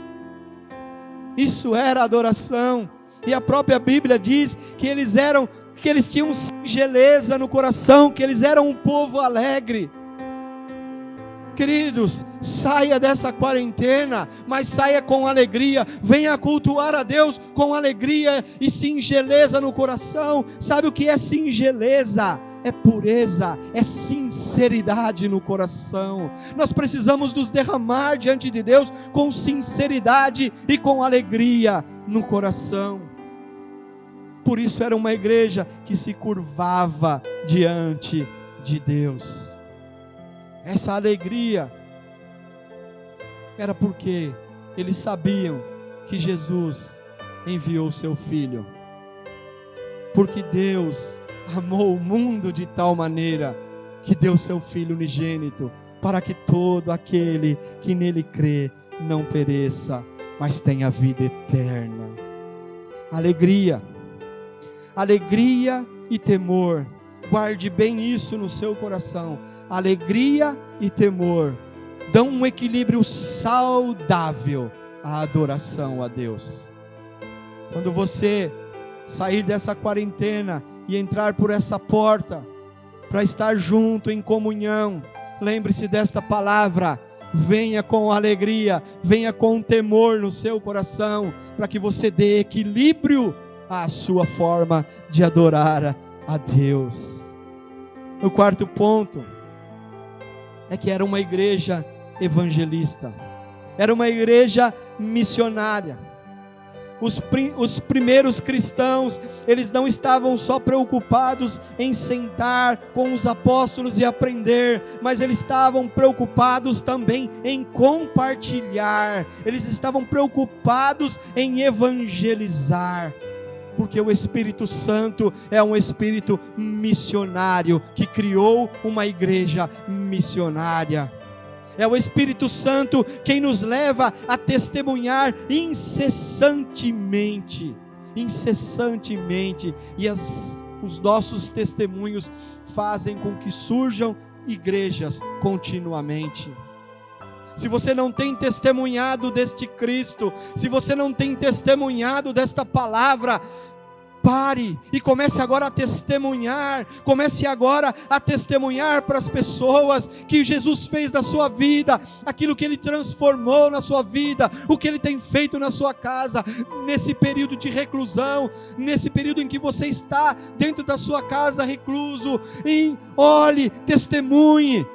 Isso era adoração. E a própria Bíblia diz que eles tinham singeleza no coração, que eles eram um povo alegre. Queridos, saia dessa quarentena, mas saia com alegria. Venha cultuar a Deus com alegria e singeleza no coração. Sabe o que é singeleza? É pureza, é sinceridade no coração. Nós precisamos nos derramar diante de Deus com sinceridade e com alegria no coração. Por isso era uma igreja que se curvava diante de Deus. Essa alegria era porque eles sabiam que Jesus enviou o seu Filho. Porque Deus amou o mundo de tal maneira que deu seu Filho unigênito, para que todo aquele que nele crê não pereça, mas tenha vida eterna. Alegria e temor. Guarde bem isso no seu coração. Alegria e temor dão um equilíbrio saudável à adoração a Deus. Quando você sair dessa quarentena e entrar por essa porta, para estar junto em comunhão, lembre-se desta palavra: venha com alegria, venha com temor no seu coração, para que você dê equilíbrio à sua forma de adorar a Deus. O quarto ponto é que era uma igreja evangelista, era uma igreja missionária. Os primeiros cristãos, eles não estavam só preocupados em sentar com os apóstolos e aprender, mas eles estavam preocupados também em compartilhar, eles estavam preocupados em evangelizar, porque o Espírito Santo é um Espírito missionário, que criou uma igreja missionária. É o Espírito Santo quem nos leva a testemunhar incessantemente, e os nossos testemunhos fazem com que surjam igrejas continuamente. Se você não tem testemunhado deste Cristo, se você não tem testemunhado desta palavra, pare e comece agora a testemunhar. Comece agora a testemunhar para as pessoas que Jesus fez na sua vida, aquilo que Ele transformou na sua vida, o que Ele tem feito na sua casa, nesse período de reclusão, nesse período em que você está dentro da sua casa recluso. E olhe, testemunhe.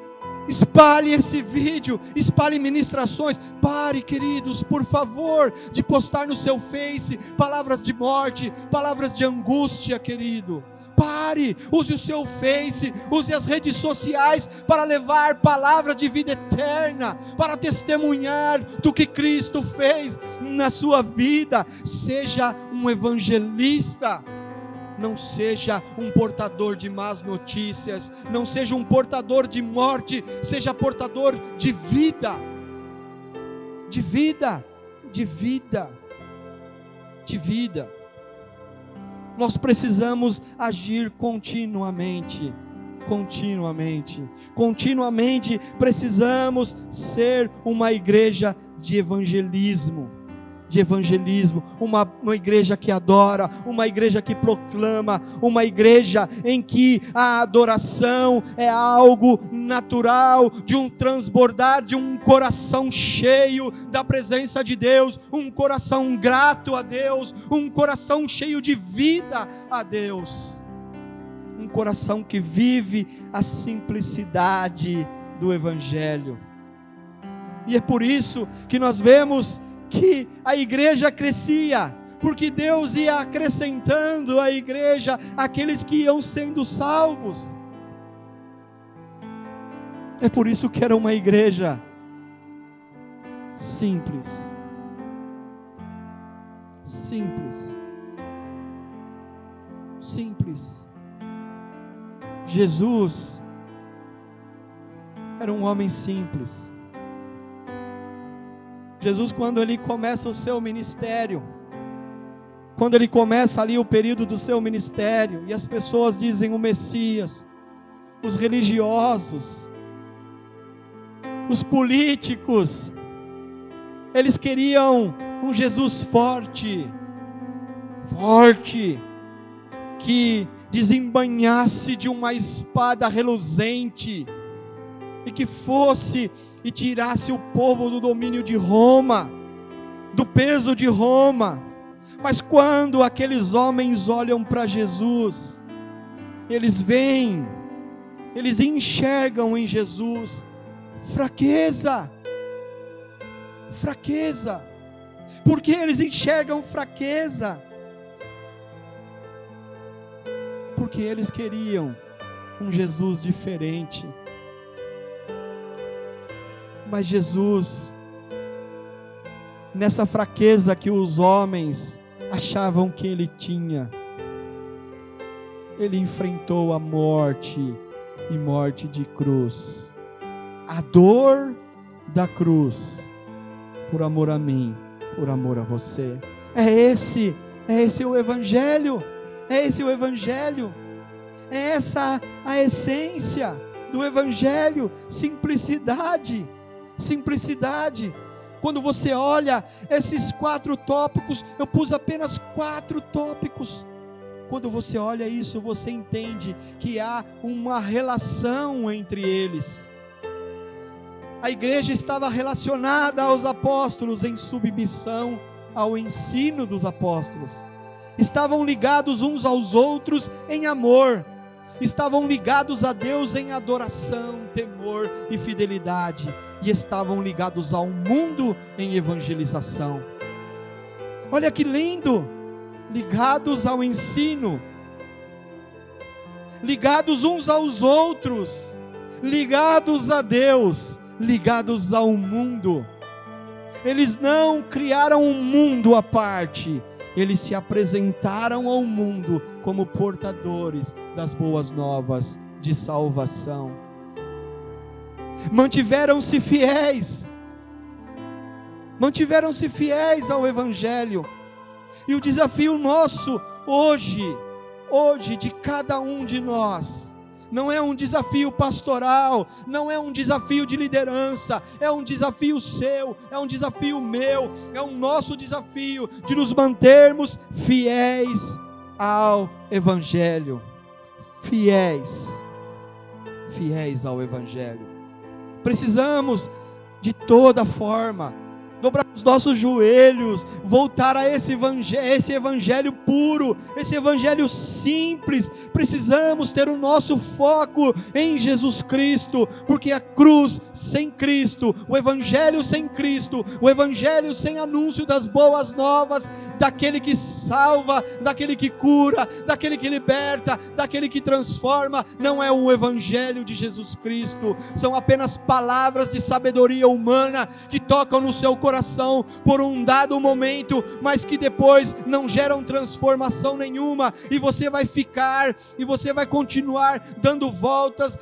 Espalhe esse vídeo, espalhe ministrações. Pare, queridos, por favor, de postar no seu Face palavras de morte, palavras de angústia, querido. Pare, use o seu Face, use as redes sociais para levar palavras de vida eterna, para testemunhar do que Cristo fez na sua vida. Seja um evangelista, não seja um portador de más notícias, não seja um portador de morte, seja portador de vida, de vida, de vida, de vida. Nós precisamos agir continuamente, precisamos ser uma igreja de evangelismo, uma igreja que adora, uma igreja que proclama, uma igreja em que a adoração é algo natural, de um transbordar de um coração cheio da presença de Deus, um coração grato a Deus, um coração cheio de vida a Deus, um coração que vive a simplicidade do Evangelho. E é por isso que nós vemos que a igreja crescia, porque Deus ia acrescentando à igreja aqueles que iam sendo salvos. É por isso que era uma igreja simples. Jesus era um homem simples. Jesus, quando ele começa o seu ministério, quando ele começa ali o período do seu ministério, e as pessoas dizem o Messias, os religiosos, os políticos, eles queriam um Jesus forte, que desembainhasse de uma espada reluzente, e que fosse e tirasse o povo do domínio de Roma, do peso de Roma. Mas quando aqueles homens olham para Jesus, eles veem, eles enxergam em Jesus fraqueza. Por que eles enxergam fraqueza? Porque eles queriam um Jesus diferente. Mas Jesus, nessa fraqueza que os homens achavam que ele tinha, ele enfrentou a morte, e morte de cruz, a dor da cruz, por amor a mim, por amor a você. É esse o Evangelho, é essa a essência do Evangelho, simplicidade. Quando você olha esses 4 tópicos, eu pus apenas 4 tópicos. Quando você olha isso, você entende que há uma relação entre eles. A igreja estava relacionada aos apóstolos em submissão ao ensino dos apóstolos. Estavam ligados uns aos outros em amor. Estavam ligados a Deus em adoração, temor e fidelidade. E estavam ligados ao mundo em evangelização. Olha que lindo! Ligados ao ensino, ligados uns aos outros, ligados a Deus, ligados ao mundo. Eles não criaram um mundo à parte, eles se apresentaram ao mundo como portadores das boas novas de salvação. Mantiveram-se fiéis ao Evangelho. E o desafio nosso hoje de cada um de nós, não é um desafio pastoral, não é um desafio de liderança, é um desafio seu, é um desafio meu, é o nosso desafio de nos mantermos fiéis ao Evangelho, fiéis ao Evangelho. Precisamos de toda forma dobrar os nossos joelhos, voltar a esse evangelho puro, esse evangelho simples. Precisamos ter o nosso foco em Jesus Cristo, porque a cruz sem Cristo, o evangelho sem Cristo, o evangelho sem anúncio das boas novas, daquele que salva, daquele que cura, daquele que liberta, daquele que transforma, não é o evangelho de Jesus Cristo. São apenas palavras de sabedoria humana que tocam no seu coração por um dado momento, mas que depois não geram transformação nenhuma, e você vai ficar, e você vai continuar dando voltas,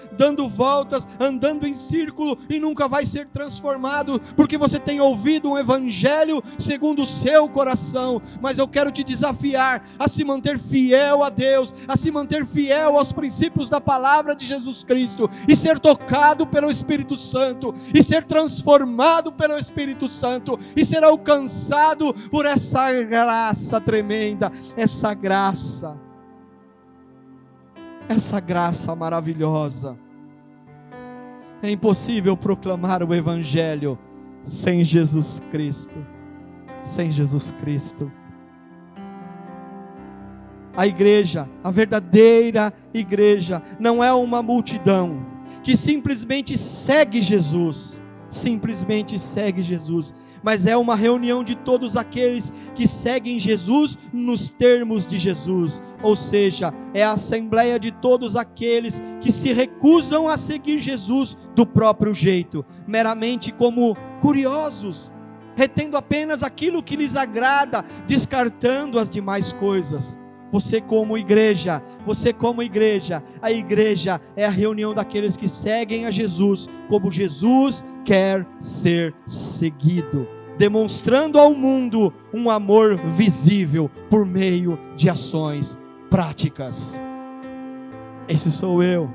andando em círculo, e nunca vai ser transformado, porque você tem ouvido um evangelho segundo o seu coração. Mas eu quero te desafiar a se manter fiel a Deus, a se manter fiel aos princípios da palavra de Jesus Cristo, e ser tocado pelo Espírito Santo, e ser transformado pelo Espírito Santo, e ser alcançado por essa graça tremenda, essa graça maravilhosa. É impossível proclamar o evangelho sem Jesus Cristo, sem Jesus Cristo. A igreja, a verdadeira igreja, não é uma multidão que simplesmente segue Jesus, mas é uma reunião de todos aqueles que seguem Jesus nos termos de Jesus, ou seja, é a assembleia de todos aqueles que se recusam a seguir Jesus do próprio jeito, meramente como curiosos, retendo apenas aquilo que lhes agrada, descartando as demais coisas. Você como igreja, a igreja é a reunião daqueles que seguem a Jesus como Jesus quer ser seguido, demonstrando ao mundo um amor visível por meio de ações práticas. Esse sou eu,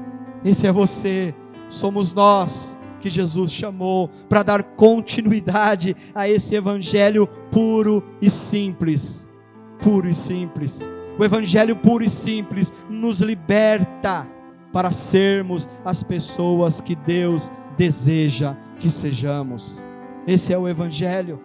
esse é você, somos nós que Jesus chamou para dar continuidade a esse evangelho puro e simples. O evangelho puro e simples nos liberta para sermos as pessoas que Deus deseja que sejamos. Esse é o evangelho.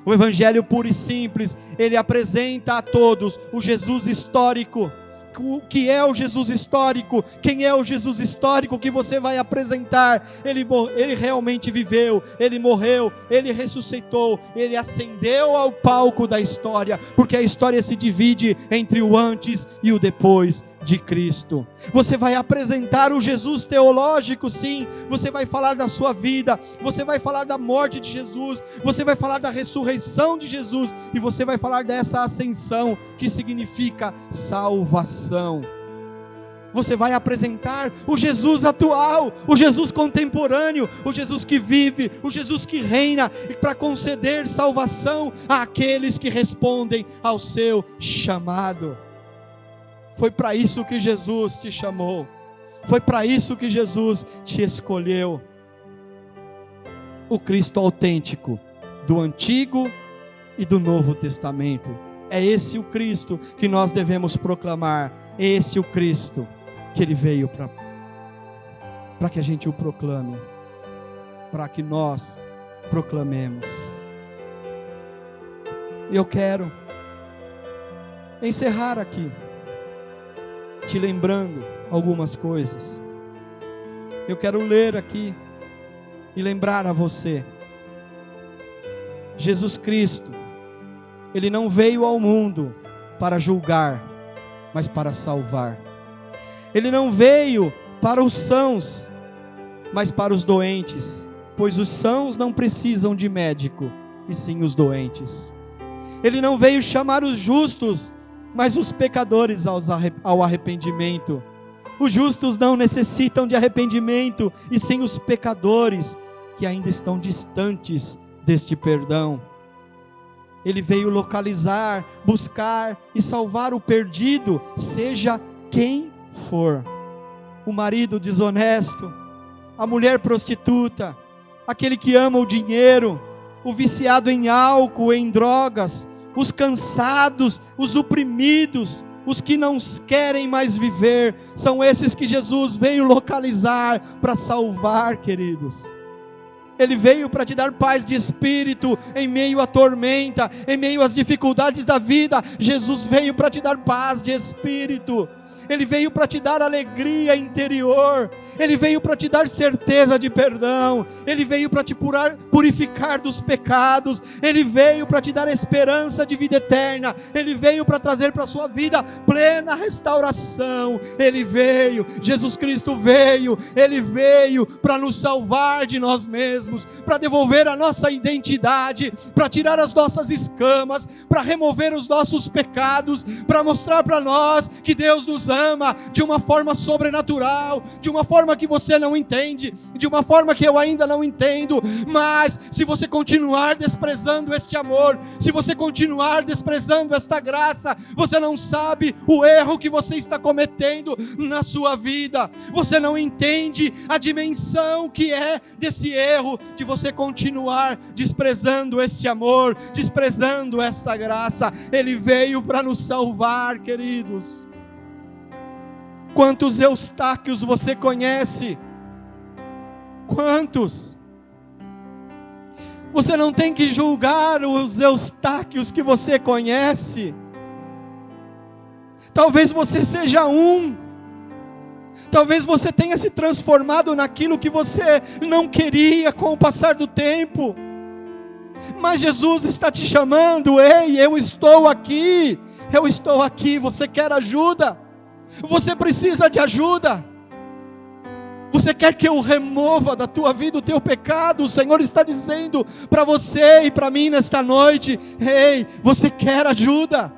O evangelho puro e simples, ele apresenta a todos o Jesus histórico. O que é o Jesus histórico? Quem é o Jesus histórico que você vai apresentar? Ele realmente viveu, ele morreu, ele ressuscitou, ele ascendeu ao palco da história, porque a história se divide entre o antes e o depois de Cristo. Você vai apresentar o Jesus teológico, sim. Você vai falar da sua vida, você vai falar da morte de Jesus, você vai falar da ressurreição de Jesus, e você vai falar dessa ascensão que significa salvação. Você vai apresentar o Jesus atual, o Jesus contemporâneo, o Jesus que vive, o Jesus que reina, e para conceder salvação àqueles que respondem ao seu chamado. Foi para isso que Jesus te chamou, foi para isso que Jesus te escolheu. O Cristo autêntico do Antigo e do Novo Testamento. É esse o Cristo que nós devemos proclamar. É esse o Cristo que Ele veio para que a gente o proclame, para que nós proclamemos. E eu quero encerrar aqui, te lembrando algumas coisas. Eu quero ler aqui e lembrar a você: Jesus Cristo, Ele não veio ao mundo para julgar, mas para salvar. Ele não veio para os sãos, mas para os doentes, pois os sãos não precisam de médico, e sim os doentes. Ele não veio chamar os justos, mas os pecadores ao arrependimento. Os justos não necessitam de arrependimento, e sim os pecadores que ainda estão distantes deste perdão. Ele veio localizar, buscar e salvar o perdido, seja quem for. O marido desonesto, a mulher prostituta, aquele que ama o dinheiro, o viciado em álcool, em drogas, os cansados, os oprimidos, os que não querem mais viver, são esses que Jesus veio localizar para salvar, queridos. Ele veio para te dar paz de espírito em meio à tormenta, em meio às dificuldades da vida. Jesus veio para te dar paz de espírito. Ele veio para te dar alegria interior. Ele veio para te dar certeza de perdão. Ele veio para te purificar dos pecados. Ele veio para te dar esperança de vida eterna. Ele veio para trazer para a sua vida plena restauração. Ele veio, Jesus Cristo veio. Ele veio para nos salvar de nós mesmos, para devolver a nossa identidade, para tirar as nossas escamas, para remover os nossos pecados, para mostrar para nós que Deus nos ama de uma forma sobrenatural, de uma forma que você não entende, de uma forma que eu ainda não entendo. Mas se você continuar desprezando este amor, se você continuar desprezando esta graça, você não sabe o erro que você está cometendo na sua vida. Você não entende a dimensão que é desse erro, de você continuar desprezando esse amor, desprezando esta graça. Ele veio para nos salvar, queridos. Quantos Eustáquios você conhece? Quantos? Você não tem que julgar os Eustáquios que você conhece. Talvez você seja um. Talvez você tenha se transformado naquilo que você não queria com o passar do tempo. Mas Jesus está te chamando. Ei, eu estou aqui. Eu estou aqui. Você quer ajuda? Você precisa de ajuda. Você quer que eu remova da tua vida o teu pecado? O Senhor está dizendo para você e para mim nesta noite: ei, você quer ajuda?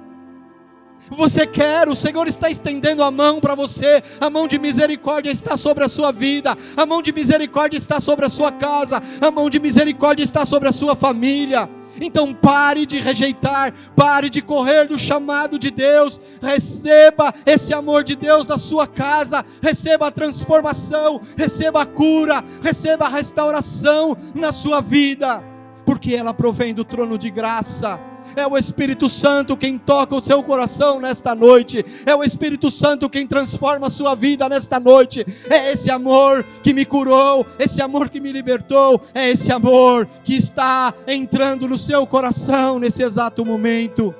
Você quer? O Senhor está estendendo a mão para você. A mão de misericórdia está sobre a sua vida. A mão de misericórdia está sobre a sua casa. A mão de misericórdia está sobre a sua família. Então pare de rejeitar, pare de correr do chamado de Deus. Receba esse amor de Deus na sua casa. Receba a transformação, receba a cura, receba a restauração na sua vida, porque ela provém do trono de graça. É o Espírito Santo quem toca o seu coração nesta noite. É o Espírito Santo quem transforma a sua vida nesta noite. É esse amor que me curou, esse amor que me libertou, é esse amor que está entrando no seu coração nesse exato momento.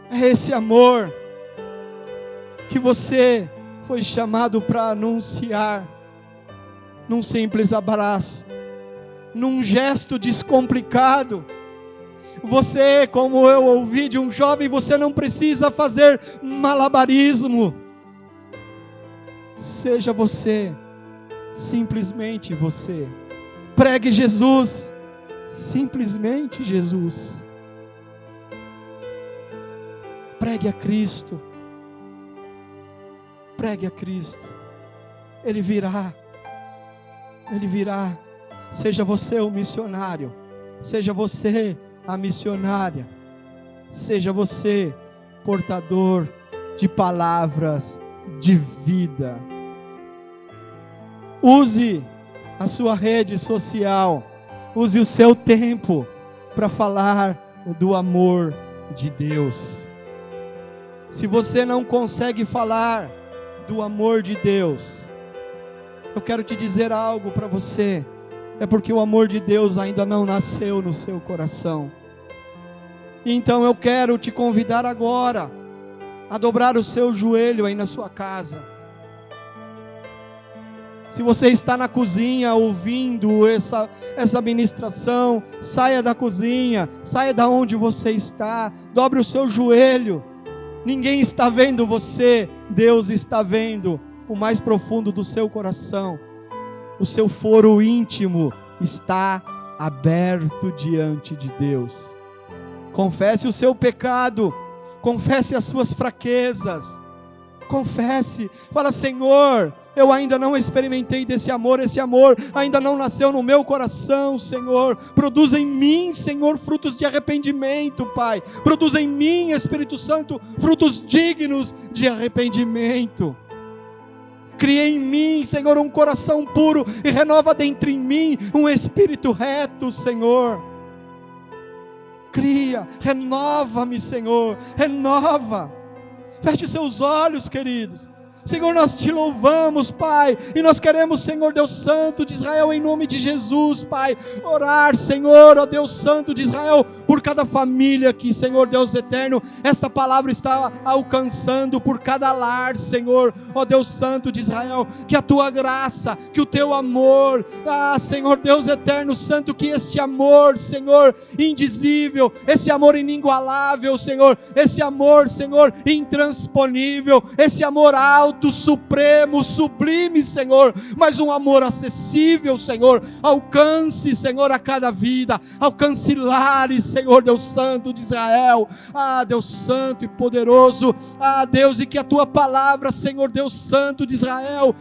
É esse amor que você foi chamado para anunciar num simples abraço, num gesto descomplicado. Você, como eu ouvi de um jovem, você não precisa fazer malabarismo. Seja você, simplesmente você. Pregue Jesus, simplesmente Jesus. Pregue a Cristo. Pregue a Cristo. Ele virá. Ele virá. Seja você o missionário, seja você a missionária, seja você portador de palavras de vida. Use a sua rede social, use o seu tempo para falar do amor de Deus. Se você não consegue falar do amor de Deus, eu quero te dizer algo para você. É porque o amor de Deus ainda não nasceu no seu coração. Então eu quero te convidar agora a dobrar o seu joelho aí na sua casa. Se você está na cozinha ouvindo essa ministração, saia da cozinha, saia da onde você está, dobre o seu joelho. Ninguém está vendo você, Deus está vendo o mais profundo do seu coração. O seu foro íntimo está aberto diante de Deus. Confesse o seu pecado, confesse as suas fraquezas, confesse, fala: Senhor, eu ainda não experimentei desse amor, esse amor ainda não nasceu no meu coração, Senhor. Produz em mim, Senhor, frutos de arrependimento, Pai. Produz em mim, Espírito Santo, frutos dignos de arrependimento. Cria em mim, Senhor, um coração puro e renova dentro em mim um espírito reto, Senhor. Cria, renova-me, Senhor, renova. Feche seus olhos, queridos. Senhor, nós te louvamos, Pai, e nós queremos, Senhor Deus Santo de Israel, em nome de Jesus, Pai, orar, Senhor, ó Deus Santo de Israel, por cada família aqui, Senhor Deus eterno, esta palavra está alcançando por cada lar, Senhor, ó Deus Santo de Israel, que a tua graça, que o teu amor, Senhor Deus eterno, Santo, que este amor, Senhor, indizível, esse amor inigualável, Senhor, esse amor, Senhor, intransponível, esse amor alto, supremo, sublime, Senhor, mas um amor acessível, Senhor, alcance, Senhor, a cada vida, alcance lares, Senhor Deus Santo de Israel, Deus Santo e poderoso, Deus, e que a tua palavra, Senhor Deus Santo de Israel,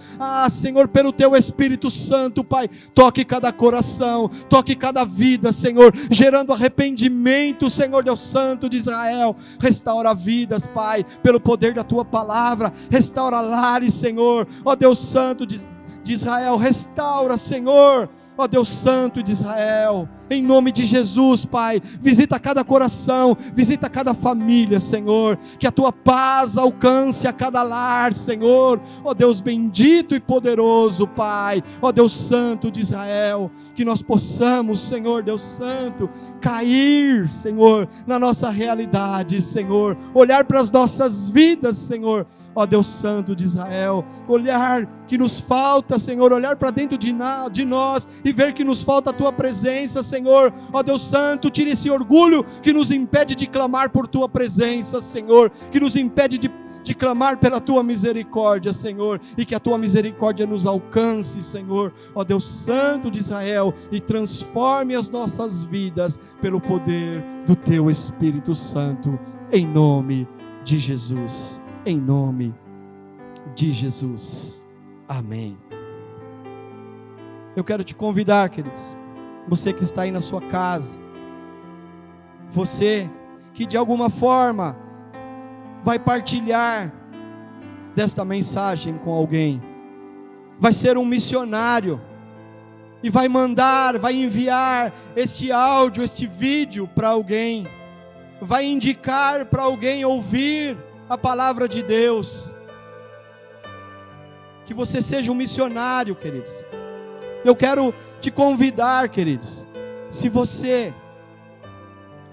Senhor, pelo teu Espírito Santo, Pai, toque cada coração, toque cada vida, Senhor, gerando arrependimento, Senhor Deus Santo de Israel, restaura vidas, Pai, pelo poder da tua palavra, restaura lares, Senhor, ó Deus Santo de Israel, restaura, Senhor, ó Deus Santo de Israel, em nome de Jesus, Pai, visita cada coração, visita cada família, Senhor, que a tua paz alcance a cada lar, Senhor, ó Deus bendito e poderoso, Pai, ó Deus Santo de Israel, que nós possamos, Senhor Deus Santo, cair, Senhor, na nossa realidade, Senhor, olhar para as nossas vidas, Senhor, ó Deus Santo de Israel, olhar que nos falta, Senhor, olhar para dentro de nós e ver que nos falta a tua presença, Senhor, ó Deus Santo, tira esse orgulho que nos impede de clamar por tua presença, Senhor, que nos impede de clamar pela tua misericórdia, Senhor, e que a tua misericórdia nos alcance, Senhor, ó Deus Santo de Israel, e transforme as nossas vidas pelo poder do teu Espírito Santo, em nome de Jesus. Em nome de Jesus, amém. Eu quero te convidar, queridos, você que está aí na sua casa, você que de alguma forma vai partilhar desta mensagem com alguém, vai ser um missionário e vai mandar, vai enviar este áudio, este vídeo para alguém, vai indicar para alguém ouvir a palavra de Deus, que você seja um missionário, queridos. Eu quero te convidar, queridos, se você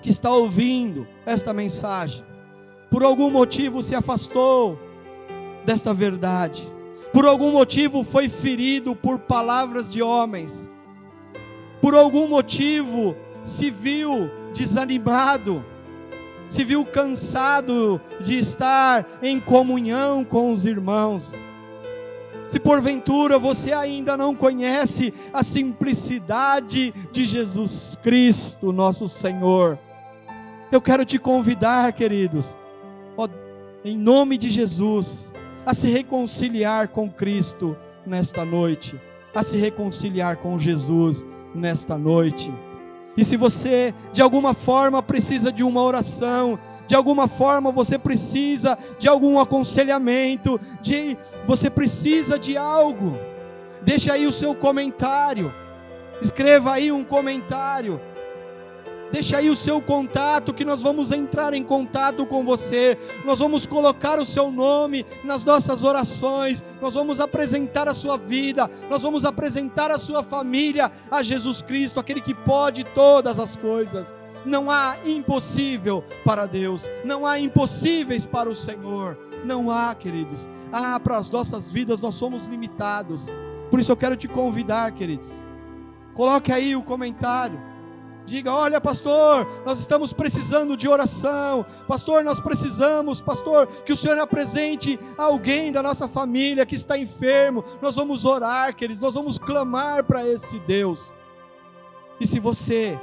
que está ouvindo esta mensagem, por algum motivo se afastou desta verdade, por algum motivo foi ferido por palavras de homens, por algum motivo se viu desanimado, se viu cansado de estar em comunhão com os irmãos, se porventura você ainda não conhece a simplicidade de Jesus Cristo, nosso Senhor, eu quero te convidar, queridos, em nome de Jesus, a se reconciliar com Cristo nesta noite, a se reconciliar com Jesus nesta noite. E se você de alguma forma precisa de uma oração, de alguma forma você precisa de algum aconselhamento, você precisa de algo, deixa aí o seu comentário, escreva aí um comentário, deixa aí o seu contato, que nós vamos entrar em contato com você, nós vamos colocar o seu nome nas nossas orações, nós vamos apresentar a sua vida, nós vamos apresentar a sua família a Jesus Cristo, aquele que pode todas as coisas. Não há impossível para Deus, não há impossíveis para o Senhor, não há, queridos. Para as nossas vidas nós somos limitados, por isso eu quero te convidar, queridos, coloque aí o comentário, diga: olha, pastor, nós estamos precisando de oração, pastor, nós precisamos, pastor, que o Senhor apresente alguém da nossa família que está enfermo, nós vamos orar, queridos, nós vamos clamar para esse Deus. E se você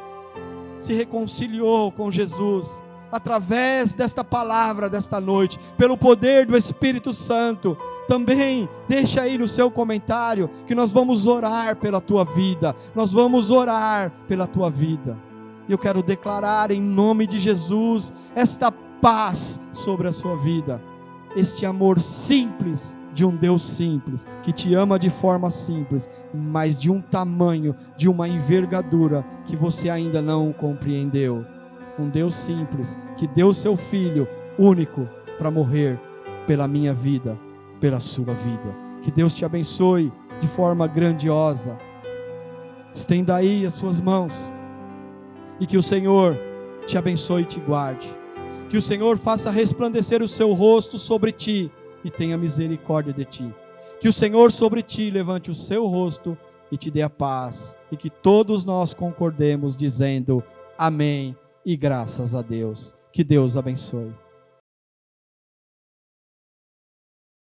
se reconciliou com Jesus, através desta palavra, desta noite, pelo poder do Espírito Santo, também deixa aí no seu comentário, que nós vamos orar pela tua vida, nós vamos orar pela tua vida. E eu quero declarar em nome de Jesus, esta paz sobre a sua vida, este amor simples, de um Deus simples, que te ama de forma simples, mas de um tamanho, de uma envergadura, que você ainda não compreendeu. Um Deus simples, que deu seu Filho único, para morrer pela minha vida, pela sua vida. Que Deus te abençoe de forma grandiosa. Estenda aí as suas mãos e que o Senhor te abençoe e te guarde. Que o Senhor faça resplandecer o seu rosto sobre ti e tenha misericórdia de ti. Que o Senhor sobre ti levante o seu rosto e te dê a paz. E que todos nós concordemos dizendo amém e graças a Deus. Que Deus abençoe.